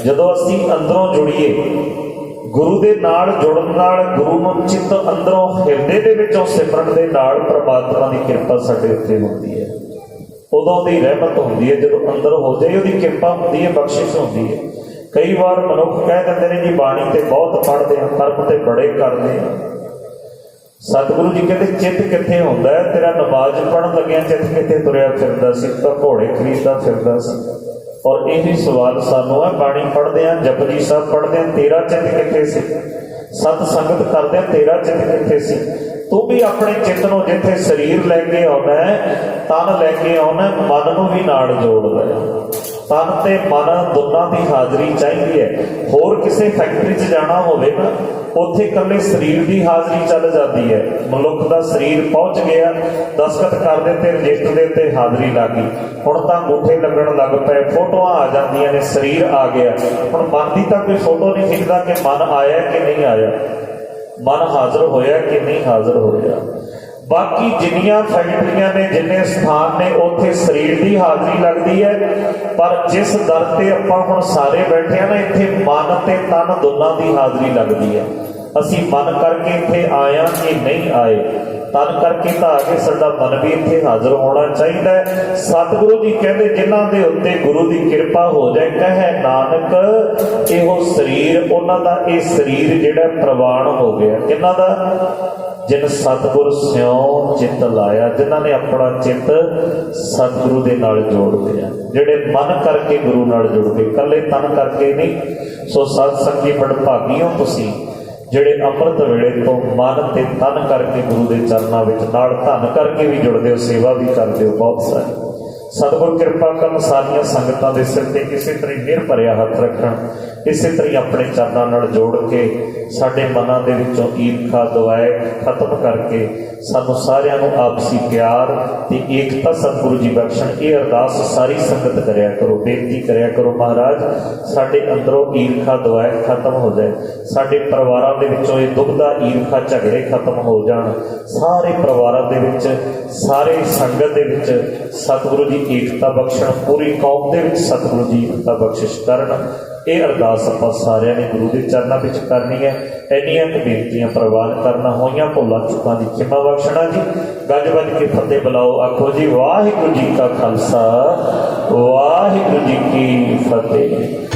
ਜਦੋਂ ਅਸੀਂ ਅੰਦਰੋਂ ਜੁੜੀਏ ਗੁਰੂ ਦੇ ਨਾਲ, ਜੁੜਨ ਨਾਲ ਗੁਰੂ ਨੂੰ ਚਿੱਤ ਅੰਦਰੋਂ ਹਿਰਦੇ ਦੇ ਵਿੱਚੋਂ ਸਿਮਰਨ ਦੇ ਨਾਲ ਪ੍ਰਮਾਤਮਾ ਦੀ ਕਿਰਪਾ ਸਾਡੇ ਉੱਤੇ ਹੁੰਦੀ ਹੈ। ਉਦੋਂ ਦੀ ਰਹਿਮਤ ਹੁੰਦੀ ਹੈ ਜਦੋਂ ਅੰਦਰ ਹੋ ਜਾਏ, ਉਹਦੀ ਕਿਰਪਾ ਹੁੰਦੀ ਹੈ, ਬਖਸ਼ਿਸ਼ ਹੁੰਦੀ ਹੈ। ਕਈ ਵਾਰ ਮਨੁੱਖ ਕਹਿ ਦਿੰਦੇ ਨੇ ਜੀ ਬਾਣੀ ਤੇ ਬਹੁਤ ਪੜ੍ਹਦੇ ਆ, ਕਰਮ ਤੇ ਬੜੇ ਕਰਦੇ ਆ। ਸਤਿਗੁਰੂ ਜੀ ਕਹਿੰਦੇ ਚਿੱਤ ਕਿੱਥੇ ਹੁੰਦਾ ਹੈ? ਤੇਰਾ ਨਮਾਜ਼ ਪੜ੍ਹਨ ਲੱਗਿਆ ਚਿੱਤ ਕਿੱਥੇ ਤੁਰਿਆ ਫਿਰਦਾ ਸੀ? ਤਾਂ ਘੋੜੇ ਖਰੀਦਦਾ ਫਿਰਦਾ ਸੀ। ਔਰ ਇਹੀ ਸਵਾਲ ਸਾਨੂੰ ਹੈ, ਬਾਣੀ ਪੜ੍ਹਦੇ ਆ, ਜਪਜੀ ਸਾਹਿਬ ਪੜ੍ਹਦੇ ਆ, ਤੇਰਾ ਚਿੱਤ ਕਿੱਥੇ ਸੀ? ਸਤ ਸੰਗਤ ਕਰਦੇ ਆ, ਤੇਰਾ ਚਿੱਤ ਕਿੱਥੇ ਸੀ? ਤੂੰ ਵੀ ਆਪਣੇ ਚਿੱਤ ਨੂੰ ਜਿੱਥੇ ਸਰੀਰ ਲੈ ਕੇ ਆਉਣਾ ਹੈ, ਤਨ ਲੈ ਕੇ ਆਉਣਾ, ਮਨ ਨੂੰ ਵੀ ਨਾਲ ਜੋੜਦਾ ਹੈ। ਤਨ ਤੇ ਮਨ ਦੋਨਾਂ ਦੀ ਹਾਜ਼ਰੀ ਚਾਹੀਦੀ ਹੈ। ਹੋਰ ਕਿਸੇ ਫੈਕਟਰੀ 'ਚ ਜਾਣਾ ਹੋਵੇ ਨਾ, ਉੱਥੇ ਇਕੱਲੇ ਸਰੀਰ ਦੀ ਹਾਜ਼ਰੀ ਚੱਲ ਜਾਂਦੀ ਹੈ। ਮਨੁੱਖ ਦਾ ਸਰੀਰ ਪਹੁੰਚ ਗਿਆ, ਦਸਤਖਤ ਕਰ ਦਿੱਤੇ, ਰਜਿਸਟਰ ਦੇ ਉੱਤੇ ਹਾਜ਼ਰੀ ਲੱਗ ਗਈ। ਹੁਣ ਤਾਂ ਅੰਗੂਠੇ ਲੱਗਣ ਲੱਗ ਪਏ, ਫੋਟੋਆਂ ਆ ਜਾਂਦੀਆਂ ਨੇ, ਸਰੀਰ ਆ ਗਿਆ। ਹੁਣ ਮਨ ਦੀ ਤਾਂ ਕੋਈ ਫੋਟੋ ਨਹੀਂ ਖਿੱਚਦਾ ਕਿ ਮਨ ਆਇਆ ਕਿ ਨਹੀਂ ਆਇਆ, ਮਨ ਹਾਜ਼ਰ ਹੋਇਆ ਕਿ ਨਹੀਂ ਹਾਜ਼ਰ ਹੋਇਆ। ਬਾਕੀ ਜਿੰਨੀਆਂ ਫੈਕਟਰੀਆਂ ਨੇ, ਜਿੰਨੇ ਸਥਾਨ ਨੇ, ਉੱਥੇ ਸਰੀਰ ਦੀ ਹਾਜ਼ਰੀ ਲੱਗਦੀ ਹੈ। ਪਰ ਜਿਸ ਦਰ ਤੇ ਆਪਾਂ ਹੁਣ ਸਾਰੇ ਬੈਠੇ ਆ ਨਾ, ਇੱਥੇ ਮਨ ਤੇ ਤਨ ਦੋਨਾਂ ਦੀ ਹਾਜ਼ਰੀ ਲੱਗਦੀ ਹੈ। ਅਸੀਂ ਮਨ ਕਰਕੇ ਇੱਥੇ ਆਇਆ ਕਿ ਨਹੀਂ ਆਏ, ਤਨ ਕਰਕੇ ਤਾਂ ਆ ਕੇ ਸਾਡਾ ਮਨ ਵੀ ਇੱਥੇ ਹਾਜ਼ਰ ਹੋਣਾ ਚਾਹੀਦਾ ਹੈ। ਸਤਿਗੁਰੂ ਜੀ ਕਹਿੰਦੇ ਜਿਨ੍ਹਾਂ ਦੇ ਉੱਤੇ ਗੁਰੂ ਦੀ ਕਿਰਪਾ ਹੋ ਜਾਏ, ਕਹੇ ਨਾਨਕ ਇਹੋ ਸਰੀਰ, ਉਹਨਾਂ ਦਾ ਇਹ ਸਰੀਰ ਜਿਹੜਾ ਪ੍ਰਵਾਨ ਹੋ ਗਿਆ। ਕਿਹਨਾਂ ਦਾ? ਜਿਨ ਸਤਿਗੁਰ ਸਿਉ ਚਿੱਤ ਲਾਇਆ, ਜਿਨ੍ਹਾਂ ਨੇ ਆਪਣਾ ਚਿੱਤ ਸਤਿਗੁਰੂ ਦੇ ਨਾਲ ਜੋੜ ਲਿਆ, ਜਿਹੜੇ ਮਨ ਕਰਕੇ ਗੁਰੂ ਨਾਲ ਜੁੜ ਗਏ, ਇਕੱਲੇ ਤਨ ਕਰਕੇ ਨਹੀਂ। ਸੋ ਸਤ ਸੰਗੀ ਬੜਭਾਗੀ ਹੋ ਤੁਸੀਂ ਜਿਹੜੇ ਅੰਮ੍ਰਿਤ ਵੇਲੇ ਤੋਂ ਮਨ ਤੇ ਤਨ ਕਰਕੇ ਗੁਰੂ ਦੇ ਚਰਨਾਂ ਵਿੱਚ, ਨਾਲ ਧਨ ਕਰਕੇ ਵੀ ਜੁੜਦੇ ਹੋ, ਸੇਵਾ ਵੀ ਕਰਦੇ ਹੋ ਬਹੁਤ ਸਾਰੀ। ਸਤਿਗੁਰ ਕਿਰਪਾ ਕਰਨ, ਸਾਰੀਆਂ ਸੰਗਤਾਂ ਦੇ ਸਿਰ ਤੇ ਇਸੇ ਤਰ੍ਹਾਂ ਮਿਹਰ ਭਰਿਆ ਹੱਥ ਰੱਖਣ, ਇਸੇ ਤਰ੍ਹਾਂ ਆਪਣੇ ਚਰਨਾਂ ਨਾਲ ਜੋੜ ਕੇ ਸਾਡੇ ਮਨਾਂ ਦੇ ਵਿੱਚੋਂ ਈਰਖਾ ਦੁਆਏ ਖਤਮ ਕਰਕੇ ਸਾਨੂੰ ਸਾਰਿਆਂ ਨੂੰ ਆਪਸੀ ਪਿਆਰ ਤੇ ਏਕਤਾ ਸਤਿਗੁਰੂ ਜੀ ਬਖਸ਼ਣ। ਇਹ ਅਰਦਾਸ ਸਾਰੀ ਸੰਗਤ ਕਰਿਆ ਕਰੋ, ਬੇਨਤੀ ਕਰਿਆ ਕਰੋ, ਮਹਾਰਾਜ ਸਾਡੇ ਅੰਦਰੋਂ ਈਰਖਾ ਦੁਆਏ ਖਤਮ ਹੋ ਜਾਏ, ਸਾਡੇ ਪਰਿਵਾਰਾਂ ਦੇ ਵਿੱਚੋਂ ਇਹ ਦੁਬਦਾ ਈਰਖਾ ਝਗੜੇ ਖਤਮ ਹੋ ਜਾਣ, ਸਾਰੇ ਪਰਿਵਾਰਾਂ ਦੇ ਵਿੱਚ, ਸਾਰੇ ਸੰਗਤ ਦੇ ਵਿੱਚ ਸਤਿਗੁਰੂ ਜੀ ਏਕਤਾ ਬਖਸ਼ਣ, ਪੂਰੀ ਕੌਮ ਦੇ ਵਿੱਚ ਸਤਿਗੁਰੂ ਜੀ ਏਕਤਾ ਬਖਸ਼ਿਸ਼ ਕਰਨ। ਇਹ ਅਰਦਾਸ ਆਪਾਂ ਸਾਰਿਆਂ ਨੇ ਗੁਰੂ ਦੇ ਚਰਨਾਂ ਵਿੱਚ ਕਰਨੀ ਹੈ। ਇੰਨੀਆਂ ਕੁ ਬੇਨਤੀਆਂ ਪ੍ਰਵਾਨ ਕਰਨਾ, ਹੋਈਆਂ ਭੁੱਲਾਂ ਚੁੱਕਾਂ ਦੀ ਖਿਮਾ ਬਖਸ਼ਣਾ ਜੀ। ਗੱਜ ਵੱਜ ਕੇ ਫਤਿਹ ਬੁਲਾਓ, ਆਖੋ ਜੀ ਵਾਹਿਗੁਰੂ ਜੀ ਕਾ ਖਾਲਸਾ, ਵਾਹਿਗੁਰੂ ਜੀ ਕੀ ਫਤਿਹ।